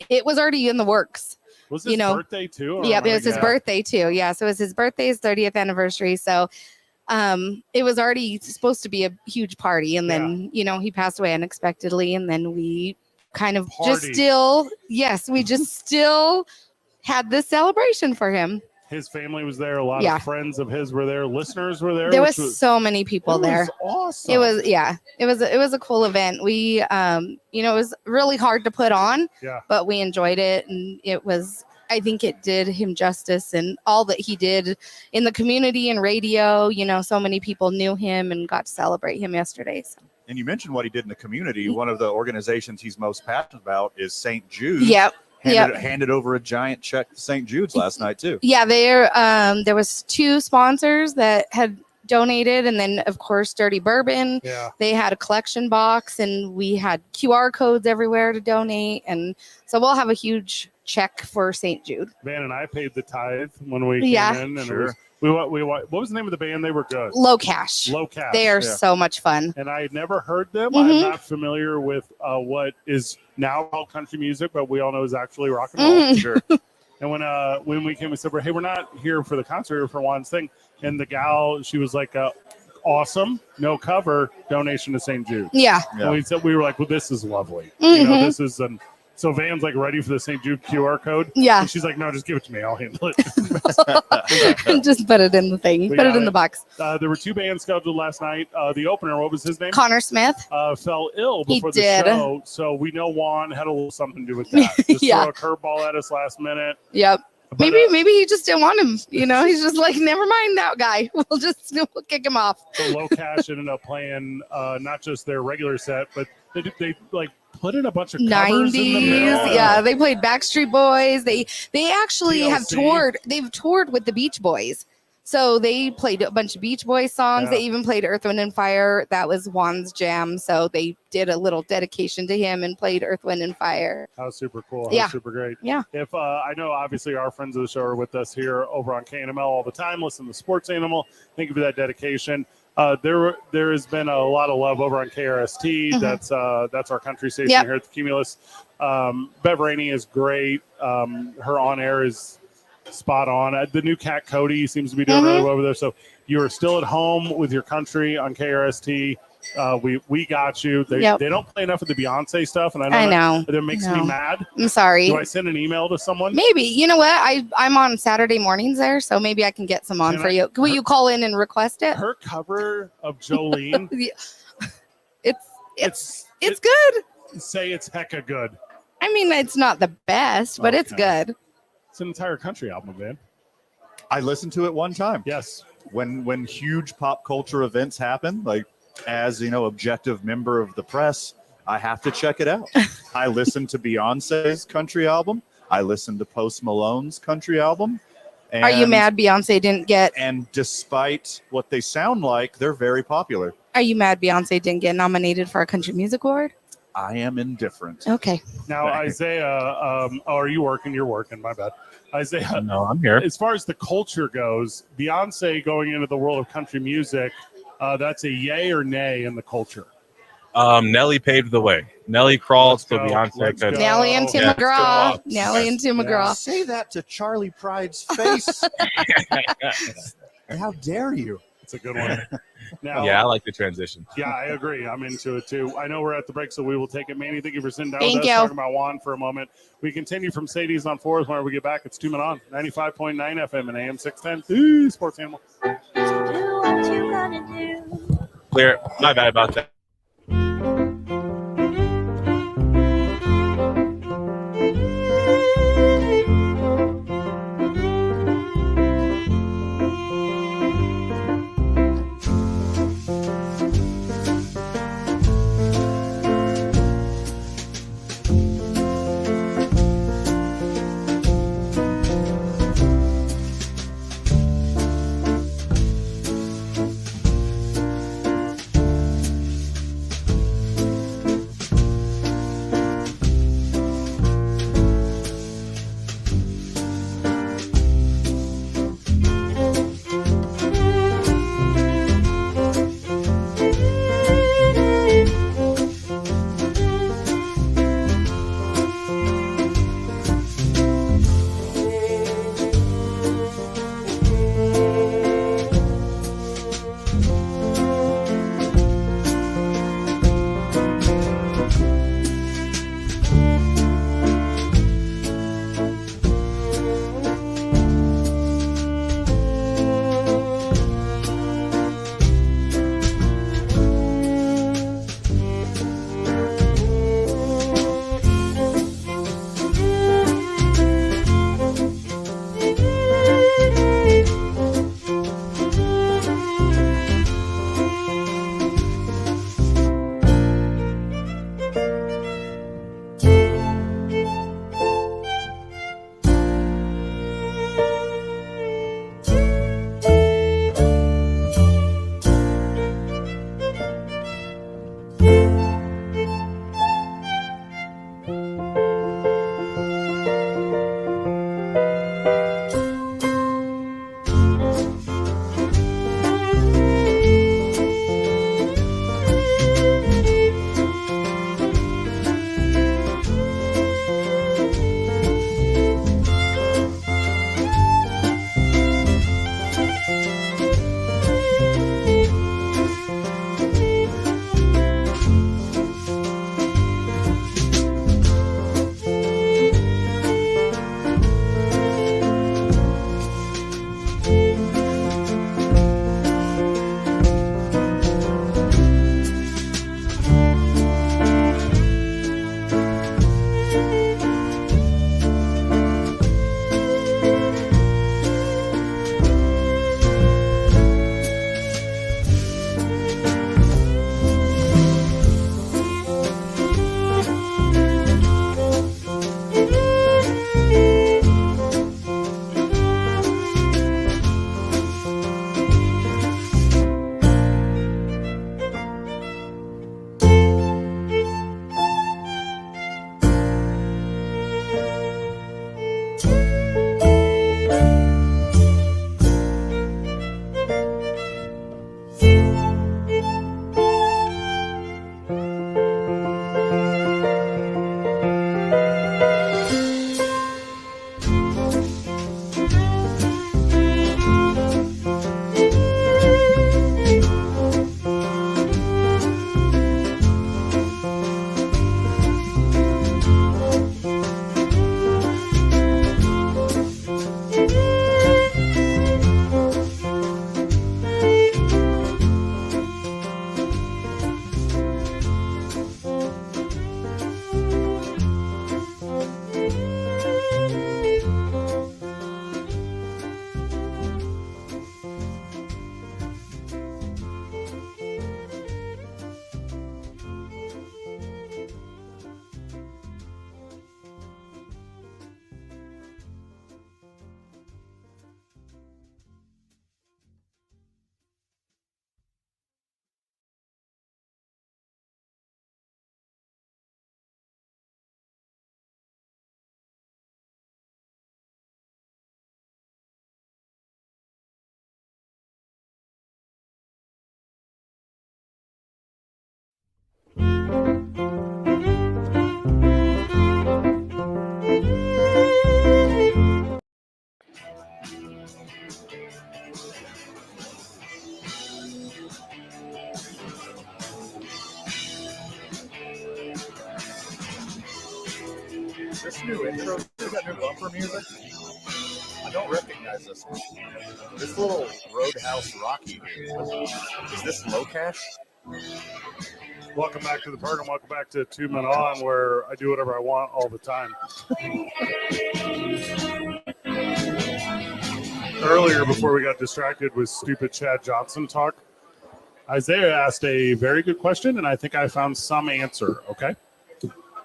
it was already in the works. Was his birthday too? Or Yeah, it was his birthday too. Yeah, so it was his birthday's 30th anniversary. So it was already supposed to be a huge party, and then he passed away unexpectedly, and then we kind of we just still had this celebration for him. His family was there. A lot of friends of his were there. Listeners were there. There was so many people there. It was awesome. It was a cool event. We it was really hard to put on, but we enjoyed it, and I think it did him justice, and all that he did in the community and radio. So many people knew him and got to celebrate him yesterday. So. And you mentioned what he did in the community. One of the organizations he's most passionate about is St. Jude. Yep. Handed over a giant check to St. Jude's last night too. Yeah, there was 2 sponsors that had donated, and then of course Dirty Bourbon. Yeah. They had a collection box, and we had QR codes everywhere to donate, and so we'll have a huge check for St. Jude. Van and I paid the tithe when we came in, and sure. What was the name of the band? They were good. Low Cash. Low Cash. They are so much fun. And I had never heard them. I'm not familiar with what is now called country music, but we all know is actually rock and roll. Sure. And when we came, we said, "Hey, we're not here for the concert, we're here for Juan's thing." And the gal, she was like, "Awesome, no cover, donation to St. Jude." Yeah. And we were like, "Well, this is lovely. This is an." So Van's like ready for the St. Jude QR code. Yeah. And she's like, "No, just give it to me. I'll handle it." Just put it in the thing. Put it in the box. There were 2 bands scheduled last night. The opener, what was his name? Connor Smith. Fell ill before the show. So we know Juan had a little something to do with that. Just throw a curveball at us last minute. Yep. But, maybe he just didn't want him. He's just like, never mind that guy. We'll kick him off. So Low Cash ended up playing not just their regular set, but they like put in a bunch of covers 90s. in the middle. Yeah, they played Backstreet Boys. They actually TLC. have toured. They've toured with the Beach Boys. So they played a bunch of Beach Boys songs. Yeah. They even played Earth, Wind, and Fire. That was Juan's jam. So they did a little dedication to him and played Earth, Wind, and Fire. That was super cool. Yeah. Super great. Yeah. If I know, obviously, our friends of the show are with us here over on KNML all the time. Listen to Sports Animal. Thank you for that dedication. There has been a lot of love over on KRST. That's our country station here at the Cumulus. Bev Rainey is great. Her on air is spot on. The new cat Cody seems to be doing really well over there. So you are still at home with your country on KRST. We got you. They don't play enough of the Beyonce stuff, and I know that makes me mad. I'm sorry. Do I send an email to someone? Maybe. You know what? I'm on Saturday mornings there, so maybe I can get some on for you. Will you call in and request it? Her cover of Jolene. It's good. Say it's hecka good. I mean, it's not the best, but it's good. It's an entire country album, man. I listened to it one time. Yes. When huge pop culture events happen, like as objective member of the press, I have to check it out. I listened to Beyonce's country album. I listened to Post Malone's country album. Are you mad Beyonce didn't get? And despite what they sound like, they're very popular. Are you mad Beyonce didn't get nominated for a country music award? I am indifferent. Okay. Now, Isaiah, are you working? You're working. My bad. Isaiah. No, I'm here. As far as the culture goes, Beyonce going into the world of country music, that's a yay or nay in the culture. Nelly paved the way. Nelly crawled so Beyonce could. Nelly and Tim McGraw. Nelly and Tim McGraw. Say that to Charlie Pride's face. How dare you? It's a good one. Now, yeah, I like the transition. Yeah, I agree. I'm into it too. I know we're at the break, so we will take it. Manny, thank you for sitting down with us, you. talking about Juan for a moment. We continue from Sadies on 4th. Whenever we get back, it's 2 Men On, 95.9 FM and AM 610. Ooh, Sports Animal. Do what you gotta do. Clear. My bad about that. Is this new intro? Is that new bumper music? I don't recognize this one. This little Roadhouse Rocky here. Is this low cash? Welcome back to the program. Welcome back to 2 Men On, where I do whatever I want all the time. Earlier, before we got distracted with stupid Chad Johnson talk, Isaiah asked a very good question, and I think I found some answer, okay?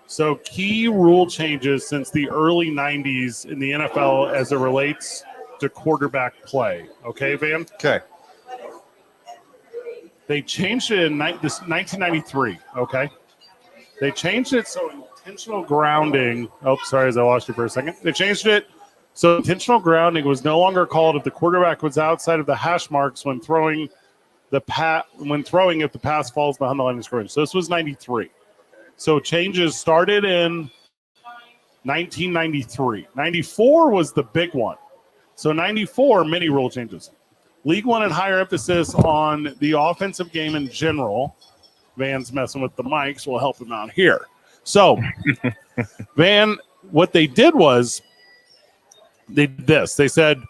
So key rule changes since the early 90s in the NFL as it relates to quarterback play. Okay, Van? Okay. They changed it in 1993, okay? They changed it so intentional grounding. Oh, sorry, as I lost you for a second. They changed it so intentional grounding was no longer called if the quarterback was outside of the hash marks when throwing if the pass falls behind the line of scrimmage. So this was 93. So changes started in 1993. 94 was the big one. So 94, many rule changes. League wanted higher emphasis on the offensive game in general. Van's messing with the mics. We'll help him out here. So, Van, what they did was they did this. They said,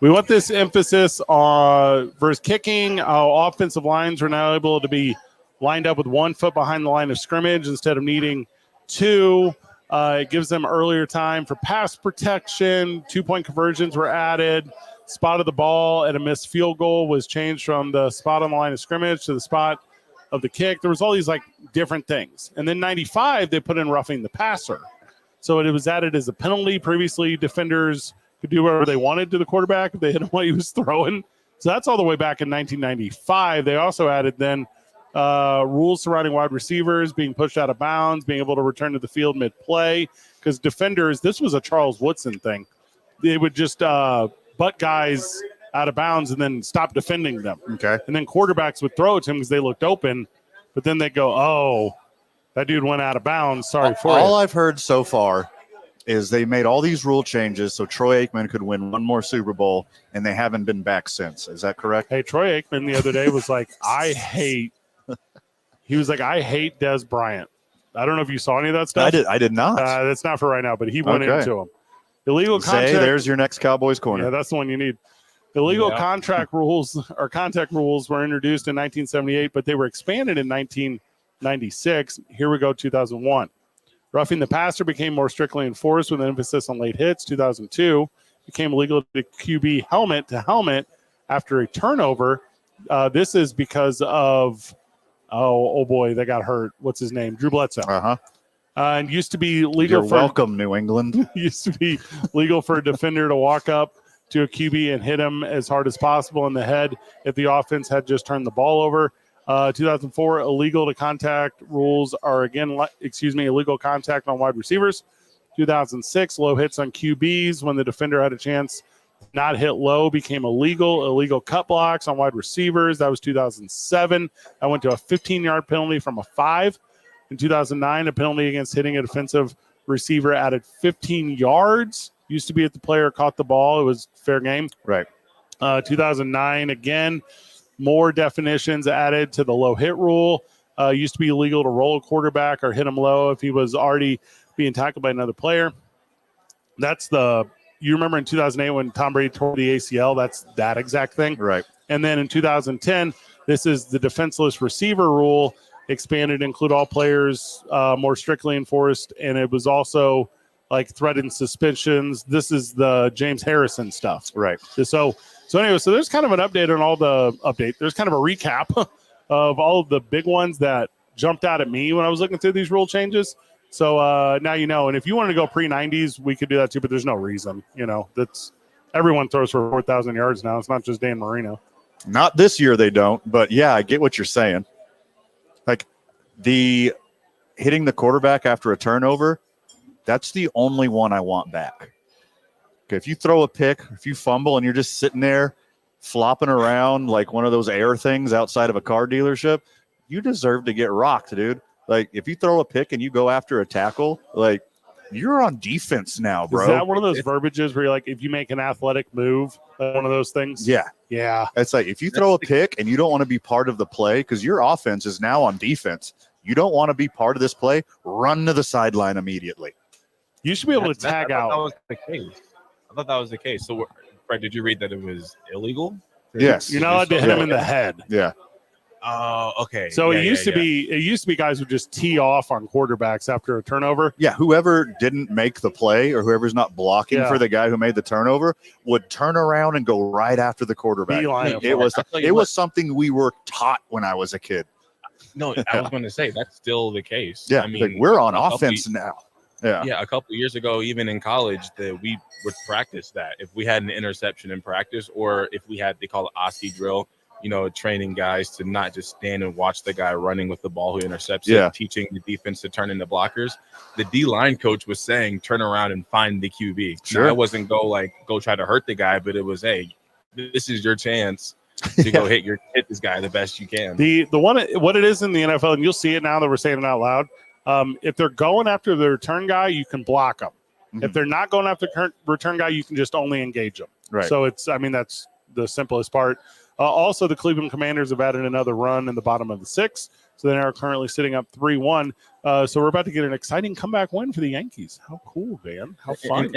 we want this emphasis on versus kicking. Our offensive lines are now able to be lined up with 1 foot behind the line of scrimmage instead of needing 2. It gives them earlier time for pass protection. 2-point conversions were added. Spot of the ball at a missed field goal was changed from the spot on the line of scrimmage to the spot of the kick. There was all these like different things. And then 95, they put in roughing the passer. So it was added as a penalty. Previously, defenders could do whatever they wanted to the quarterback if they hit him while he was throwing. So that's all the way back in 1995. They also added then rules surrounding wide receivers being pushed out of bounds, being able to return to the field mid-play. Because defenders, this was a Charles Woodson thing. They would just butt guys out of bounds and then stop defending them. Okay. And then quarterbacks would throw it to him because they looked open, but then they go, oh, that dude went out of bounds. Sorry for all you. I've heard so far is they made all these rule changes so Troy Aikman could win one more Super Bowl, and they haven't been back since. Is that correct? Hey, Troy Aikman the other day was like, I hate Des Bryant. I don't know if you saw any of that stuff. I did not. That's not for right now, but he went Okay. into him. Illegal Zay, contract. there's your next Cowboys corner. Yeah, that's the one you need. Illegal contract rules or contact rules were introduced in 1978, but they were expanded in 1996. Here we go, 2001. Roughing the passer became more strictly enforced with an emphasis on late hits. 2002 became illegal to QB helmet to helmet after a turnover. This is because of, oh boy, they got hurt. What's his name? Drew Bledsoe. Uh-huh. And used to be legal You're for welcome, New England. used to be legal for a defender to walk up to a QB and hit him as hard as possible in the head if the offense had just turned the ball over. 2004, illegal to contact rules are again, illegal contact on wide receivers. 2006, low hits on QBs when the defender had a chance to not hit low became illegal. Illegal cut blocks on wide receivers. That was 2007. That went to a 15-yard penalty from a 5. In 2009, a penalty against hitting a defensive receiver added 15 yards. Used to be if the player caught the ball, it was fair game. Right. 2009, again, more definitions added to the low hit rule. Used to be illegal to roll a quarterback or hit him low if he was already being tackled by another player. You remember in 2008 when Tom Brady tore the ACL, that's that exact thing. Right. And then in 2010, this is the defenseless receiver rule expanded to include all players more strictly enforced. And it was also like threatened suspensions. This is the James Harrison stuff. Right. So anyway, so there's kind of an update on all the update. There's kind of a recap of all of the big ones that jumped out at me when I was looking through these rule changes. So now you know. And if you wanted to go pre-90s, we could do that too, but there's no reason. That's everyone throws for 4,000 yards now. It's not just Dan Marino. Not this year they don't, but yeah, I get what you're saying. Like the hitting the quarterback after a turnover, that's the only one I want back. Okay, if you throw a pick, if you fumble and you're just sitting there flopping around like one of those air things outside of a car dealership, you deserve to get rocked, dude. Like if you throw a pick and you go after a tackle, like you're on defense now, bro. Is that one of those verbiages where you're like, if you make an athletic move, one of those things? Yeah. Yeah. It's like if you throw a pick and you don't want to be part of the play because your offense is now on defense, you don't want to be part of this play, run to the sideline immediately. You should be able to tag I thought that out. was the case. I thought that was the case. So, Fred, did you read that it was illegal? Yes. You're not allowed to hit him in the head. Yeah. Oh, okay. So Yeah, it used to be guys would just tee off on quarterbacks after a turnover. Yeah, whoever didn't make the play or whoever's not blocking Yeah. for the guy who made the turnover would turn around and go right after the quarterback. Beeline It was I'll tell you it what. was something we were taught when I was a kid. No, I was going to say that's still the case. Yeah, I mean, like we're on a couple offense now. Yeah. Yeah, a couple of years ago, even in college, that we would practice that. If we had an interception in practice, or if we had, they call it OSCE drill, training guys to not just stand and watch the guy running with the ball who intercepts Yeah. it, teaching the defense to turn into blockers. The D-line coach was saying, turn around and find the QB. Sure. Now, it wasn't go try to hurt the guy, but it was, hey, this is your chance to go hit this guy the best you can. The one, what it is in the NFL, and you'll see it now that we're saying it out loud. If they're going after the return guy, you can block them. Mhm. If they're not going after the return guy, you can just only engage them. Right. So that's the simplest part. Also, the Cleveland Commanders have added another run in the bottom of the sixth, so they are currently sitting up 3-1. So we're about to get an exciting comeback win for the Yankees. How cool, man! How fun!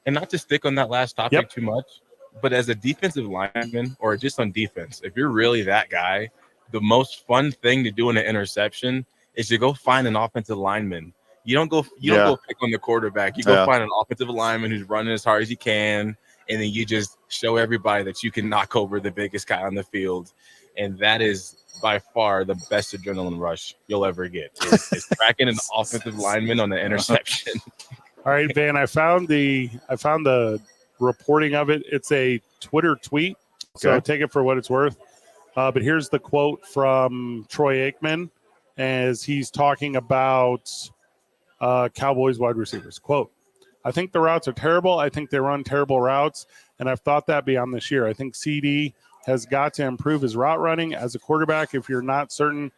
And not to stick on that last topic too much, but as a defensive lineman or just on defense, if you're really that guy, the most fun thing to do in an interception is to go find an offensive lineman. You don't go pick on the quarterback. You go find an offensive lineman who's running as hard as he can, and then you just show everybody that you can knock over the biggest guy on the field. And that is by far the best adrenaline rush you'll ever get. Is cracking an offensive lineman on an interception. All right, Van. I found the reporting of it. It's a Twitter tweet, so Okay. take it for what it's worth. But here's the quote from Troy Aikman as he's talking about Cowboys wide receivers. Quote, I think the routes are terrible. I think they run terrible routes, and I've thought that beyond this year. I think CD has got to improve his route running as a quarterback. If you're not certain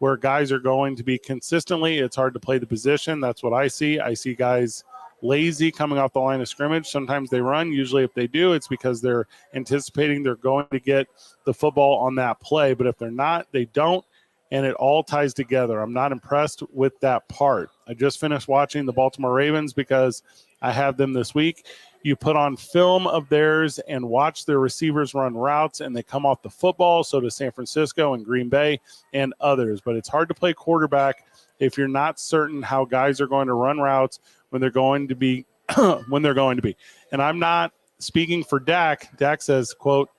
where guys are going to be consistently, it's hard to play the position. That's what I see. I see guys lazy coming off the line of scrimmage. Sometimes they run. Usually if they do, it's because they're anticipating they're going to get the football on that play. But if they're not, they don't, and it all ties together. I'm not impressed with that part. I just finished watching the Baltimore Ravens because I have them this week. You put on film of theirs and watch their receivers run routes, and they come off the football. So does San Francisco and Green Bay and others. But it's hard to play quarterback if you're not certain how guys are going to run routes when they're going to be And I'm not speaking for Dak. Dak says, quote,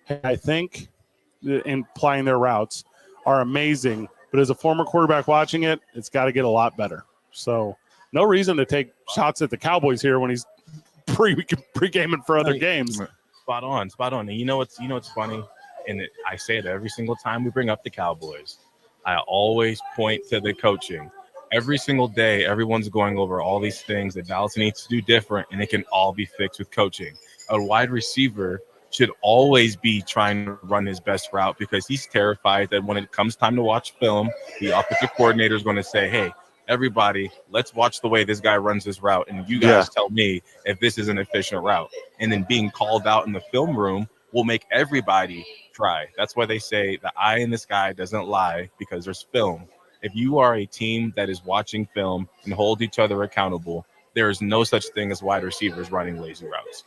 hey, I think implying their routes are amazing, but as a former quarterback watching it, it's got to get a lot better. So no reason to take shots at the Cowboys here when he's pre-gaming for other games. Spot on. And you know what's funny? And I say it every single time we bring up the Cowboys. I always point to the coaching. Every single day, everyone's going over all these things that Dallas needs to do different, and it can all be fixed with coaching. A wide receiver should always be trying to run his best route because he's terrified that when it comes time to watch film, the offensive coordinator is going to say, hey, everybody, let's watch the way this guy runs this route, and you guys tell me if this is an efficient route. And then being called out in the film room will make everybody try. That's why they say the eye in the sky doesn't lie, because there's film. If you are a team that is watching film and hold each other accountable, there is no such thing as wide receivers running lazy routes.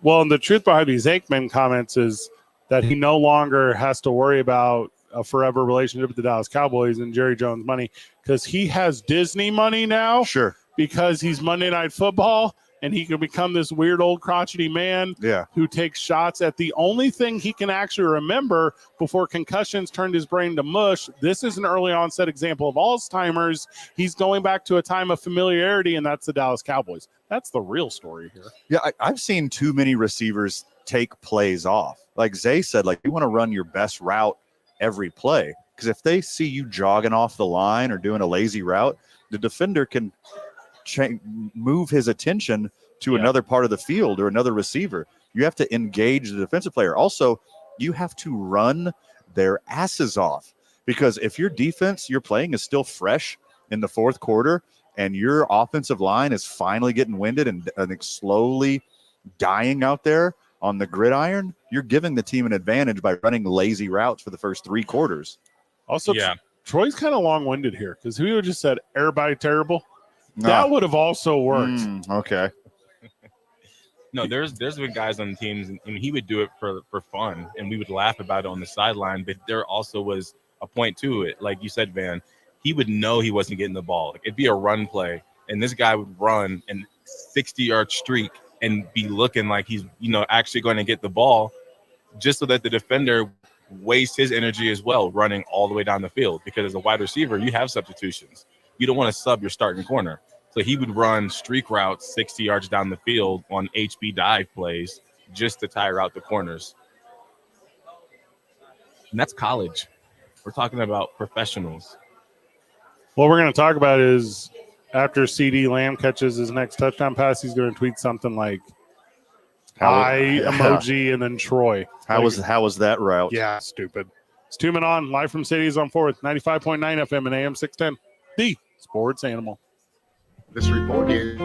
Well, and the truth behind these Aikman comments is that he no longer has to worry about a forever relationship with the Dallas Cowboys and Jerry Jones money, because he has Disney money now. Sure. Because he's Monday Night Football, and he can become this weird old crotchety man who takes shots at the only thing he can actually remember before concussions turned his brain to mush. This is an early onset example of Alzheimer's. He's going back to a time of familiarity, and that's the Dallas Cowboys. That's the real story here. Yeah, I've seen too many receivers take plays off. Like Zay said, like you want to run your best route every play, because if they see you jogging off the line or doing a lazy route, the defender can move his attention to another part of the field or another receiver. You have to engage the defensive player. Also, you have to run their asses off, because if your defense you're playing is still fresh in the fourth quarter and your offensive line is finally getting winded and slowly dying out there on the gridiron, you're giving the team an advantage by running lazy routes for the first 3 quarters. Also, Troy's kind of long-winded here, because he would just said everybody terrible. That would have also worked. Okay. No, there's been guys on the teams, and he would do it for fun, and we would laugh about it on the sideline. But there also was a point to it, like you said, Van. He would know he wasn't getting the ball. Like, it'd be a run play, and this guy would run and 60-yard streak and be looking like he's actually going to get the ball, just so that the defender wastes his energy as well, running all the way down the field. Because as a wide receiver, you have substitutions. You don't want to sub your starting corner. So he would run streak routes 60 yards down the field on HB dive plays just to tire out the corners. And that's college. We're talking about professionals. What we're going to talk about is after CD Lamb catches his next touchdown pass, he's going to tweet something like eye emoji and then Troy. How was that route? Yeah, stupid. It's 2 Men On, live from Sadies on 4th, 95.9 FM and AM 610. The Sports Animal. This report is.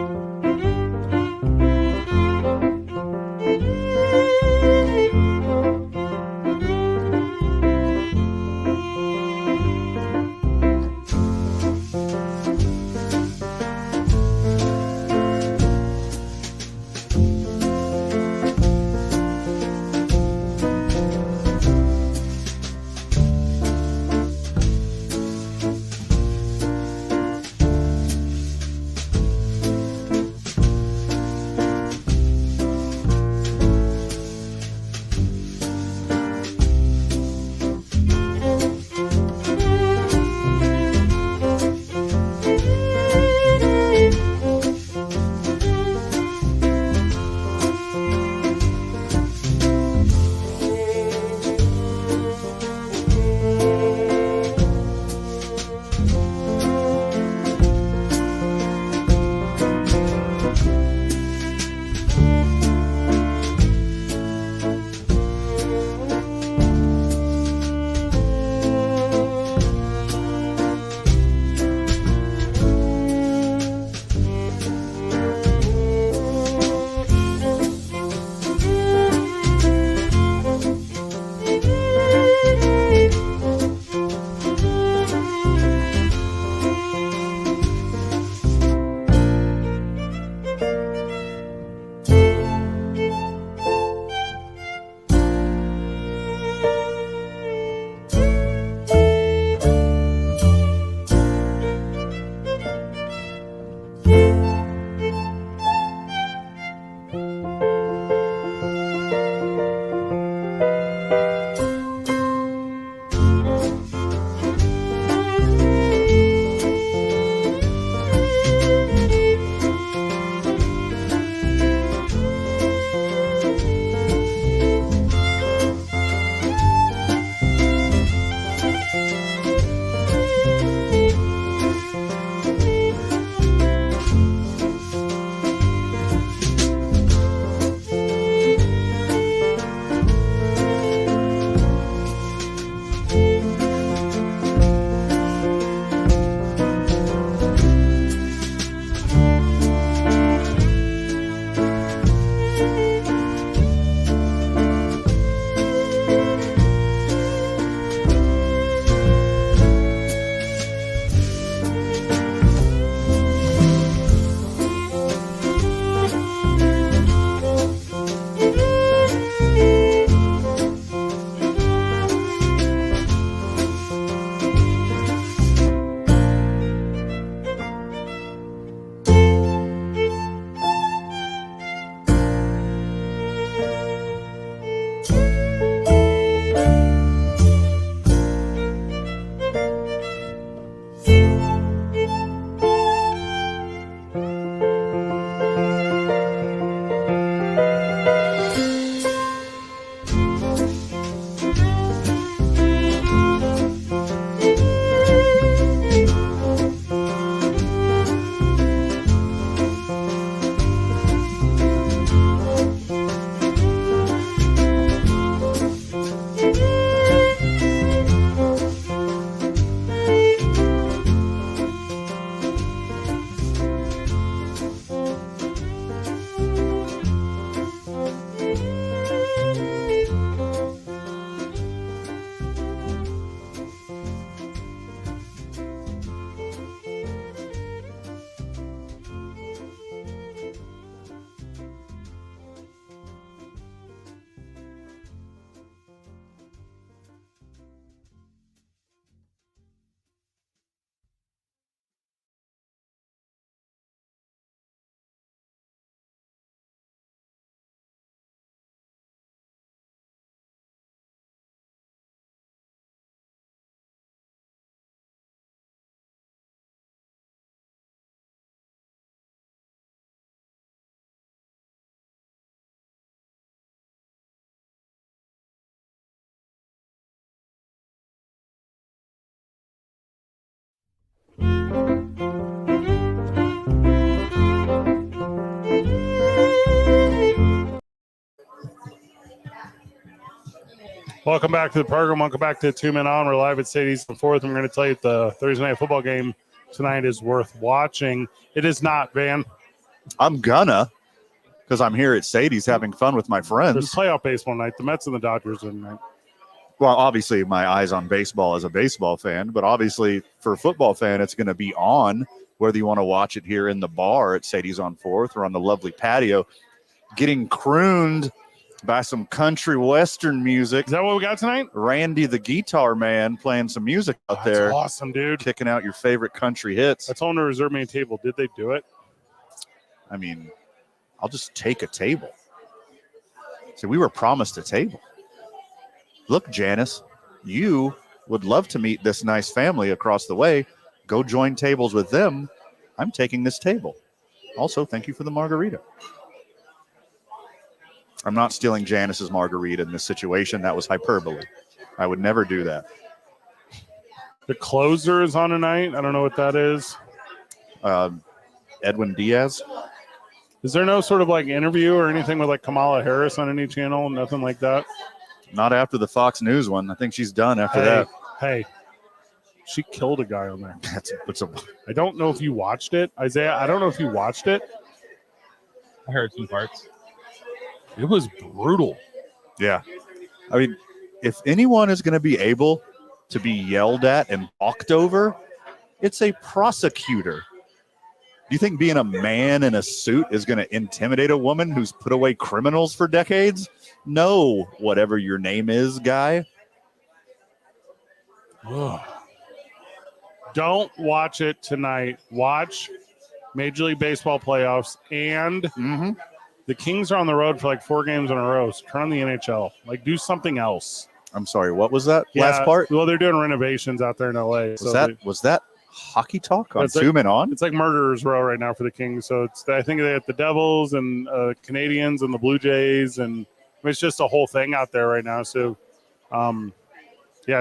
Welcome back to the program. Welcome back to 2 Men On. We're live at Sadies the 4th. I'm going to tell you the Thursday night football game tonight is worth watching. It is not, Van. I'm gonna, because I'm here at Sadie's having fun with my There's friends. playoff baseball night. The Mets and the Dodgers are tonight. Well, obviously, my eyes on baseball as a baseball fan, but obviously, for a football fan, it's going to be on, whether you want to watch it here in the bar at Sadie's on 4th or on the lovely patio, getting crooned by some country western music. Is that what we got tonight? Randy the guitar man playing some music out That's there, awesome, dude. kicking out your favorite country hits. I told them to reserve me a table. Did they do it? I mean, I'll just take a table. So we were promised a table. Look, Janice, you would love to meet this nice family across the way. Go join tables with them. I'm taking this table. Also, thank you for the margarita. I'm not stealing Janice's margarita in this situation. That was hyperbole. I would never do that. The closer is on tonight. I don't know what that is. Edwin Diaz. Is there no sort of like interview or anything with like Kamala Harris on any channel? Nothing like that? Not after the Fox News one. I think she's done after that. Hey, she killed a guy on there. It's a, I don't know if you watched it, Isaiah. I don't know if you watched it. I heard some parts. It was brutal. yeah. I mean, if anyone is going to be able to be yelled at and walked over, it's a prosecutor. Do you think being a man in a suit is going to intimidate a woman who's put away criminals for decades? No, whatever your name is, guy. Ugh. Don't watch it tonight. Watch Major League Baseball playoffs, and the Kings are on the road for like 4 games in a row. So turn on the NHL. Like, do something else. I'm sorry, what was that last part? Well, they're doing renovations out there in LA. Was that hockey talk on It's like- 2 Men On? It's like murderers row right now for the Kings. So I think they have the Devils and Canadians and the Blue Jays, and it's just a whole thing out there right now. So,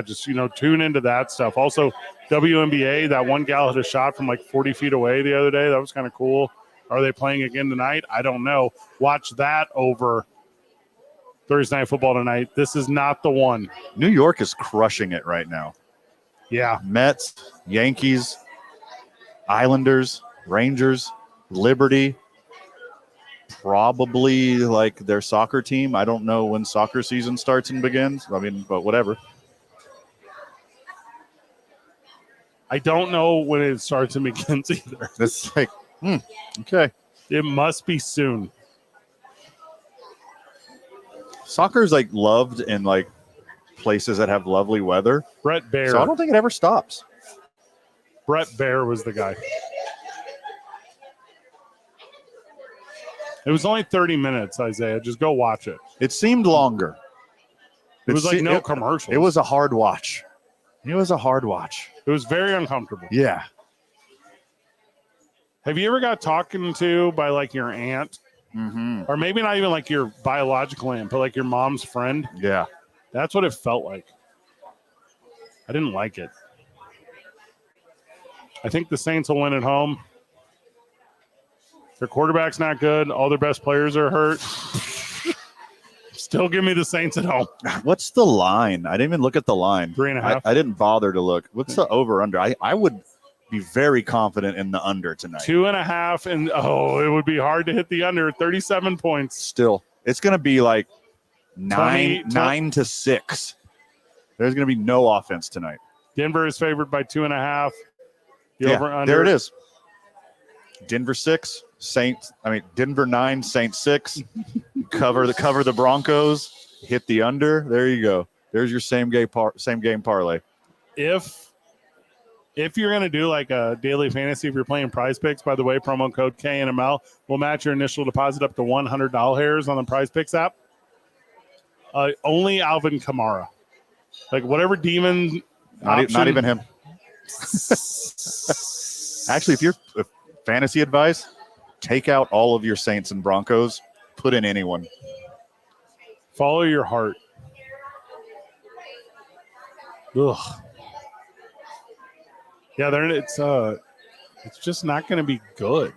just tune into that stuff. Also, WNBA, that one gal hit a shot from like 40 feet away the other day. That was kind of cool. Are they playing again tonight? I don't know. Watch that over Thursday Night Football tonight. This is not the one. New York is crushing it right now. Yeah. Mets, Yankees, Islanders, Rangers, Liberty, probably like their soccer team. I don't know when soccer season starts and begins. I mean, but whatever. I don't know when it starts and begins either. It's like, okay. It must be soon. Soccer is like loved in like places that have lovely weather. Brett Baer. So I don't think it ever stops. Brett Baer was the guy. It was only 30 minutes, Isaiah. Just go watch it. It seemed longer. It was like no commercials. It was a hard watch. It was a hard watch. It was very uncomfortable. Yeah. Have you ever got talking to by like your aunt? Or maybe not even like your biological aunt, but like your mom's friend? Yeah. That's what it felt like. I didn't like it. I think the Saints will win at home. Their quarterback's not good. All their best players are hurt. Still give me the Saints at home. What's the line? I didn't even look at the line. 3.5. I didn't bother to look. What's the over under? I would be very confident in the under tonight. 2.5, and it would be hard to hit the under. 37 points. Still, it's going to be like 20 9 to 6. There's going to be no offense tonight. Denver is favored by 2.5. There it is. Denver 6, Denver 9, Saints 6. cover the Broncos. Hit the under. There you go. There's your same game parlay. If you're going to do like a daily fantasy, if you're playing Prize Picks, by the way, promo code KNML will match your initial deposit up to $100 on the Prize Picks app. Only Alvin Kamara. Like whatever demon. Not even him. Actually, if fantasy advice, take out all of your Saints and Broncos, put in anyone. Follow your heart. Ugh. Yeah, it's just not going to be good.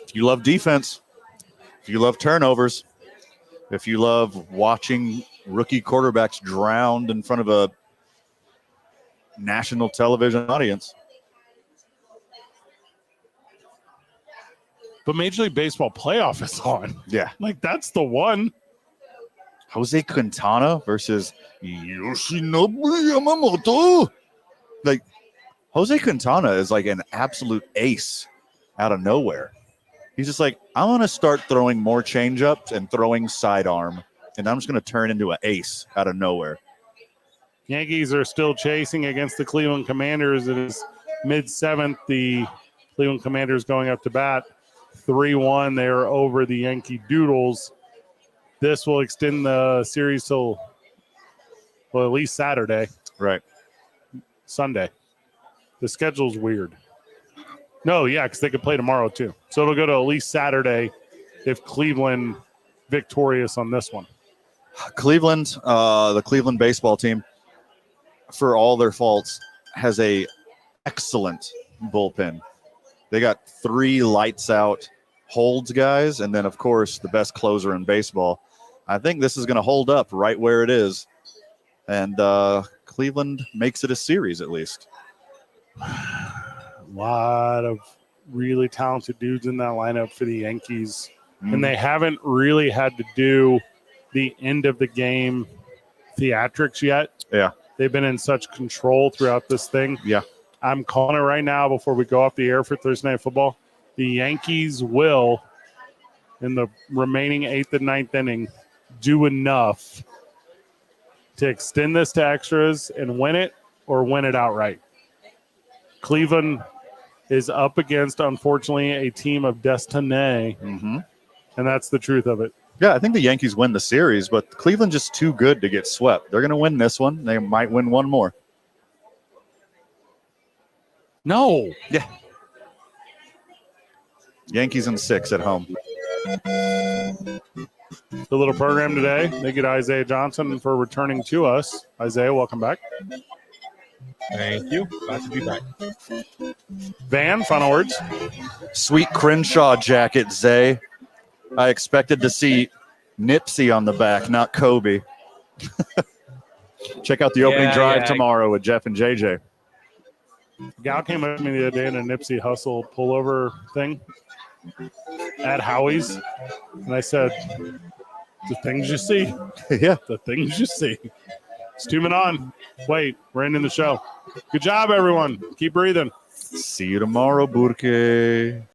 If you love defense, if you love turnovers, If you love watching rookie quarterbacks drowned in front of a national television audience. But Major League Baseball playoff is on. Yeah. Like, that's the one. Jose Quintana versus Yoshinobu Yamamoto. Like, Jose Quintana is like an absolute ace out of nowhere. He's just like, I'm going to start throwing more changeups and throwing sidearm, and I'm just going to turn into an ace out of nowhere. Yankees are still chasing against the Cleveland Commanders. It is mid-7th. The Cleveland Commanders going up to bat 3-1. They are over the Yankee Doodles. This will extend the series till, well, at least Saturday. Right. Sunday. The schedule's weird. No, yeah, because they could play tomorrow too. So it'll go to at least Saturday if Cleveland victorious on this one. Cleveland, the Cleveland baseball team, for all their faults, has a excellent bullpen. They got 3 lights out holds guys, and then of course the best closer in baseball. I think this is going to hold up right where it is, and Cleveland makes it a series at least. A lot of really talented dudes in that lineup for the Yankees, and they haven't really had to do the end of the game theatrics yet. Yeah. They've been in such control throughout this thing. Yeah. I'm calling it right now before we go off the air for Thursday Night Football. The Yankees will, in the remaining 8th and 9th inning, do enough to extend this to extras and win it or win it outright. Cleveland is up against, unfortunately, a team of destiny, and that's the truth of it. Yeah, I think the Yankees win the series, but Cleveland just too good to get swept. They're going to win this one. They might win one more. No. Yeah. Yankees in 6 at home. The little program today, they get Isaiah Johnson for returning to us. Isaiah, welcome back. Thank you. Glad to be back. Van, final words. Sweet Crenshaw jacket, Zay. I expected to see Nipsey on the back, not Kobe. Check out the opening drive tomorrow with Jeff and JJ. Gal came up to me the other day in a Nipsey Hustle pullover thing at Howie's, and I said, the things you see. Yeah. The things you see. It's 2 men on. Wait, we're ending the show. Good job, everyone. Keep breathing. See you tomorrow, Burke.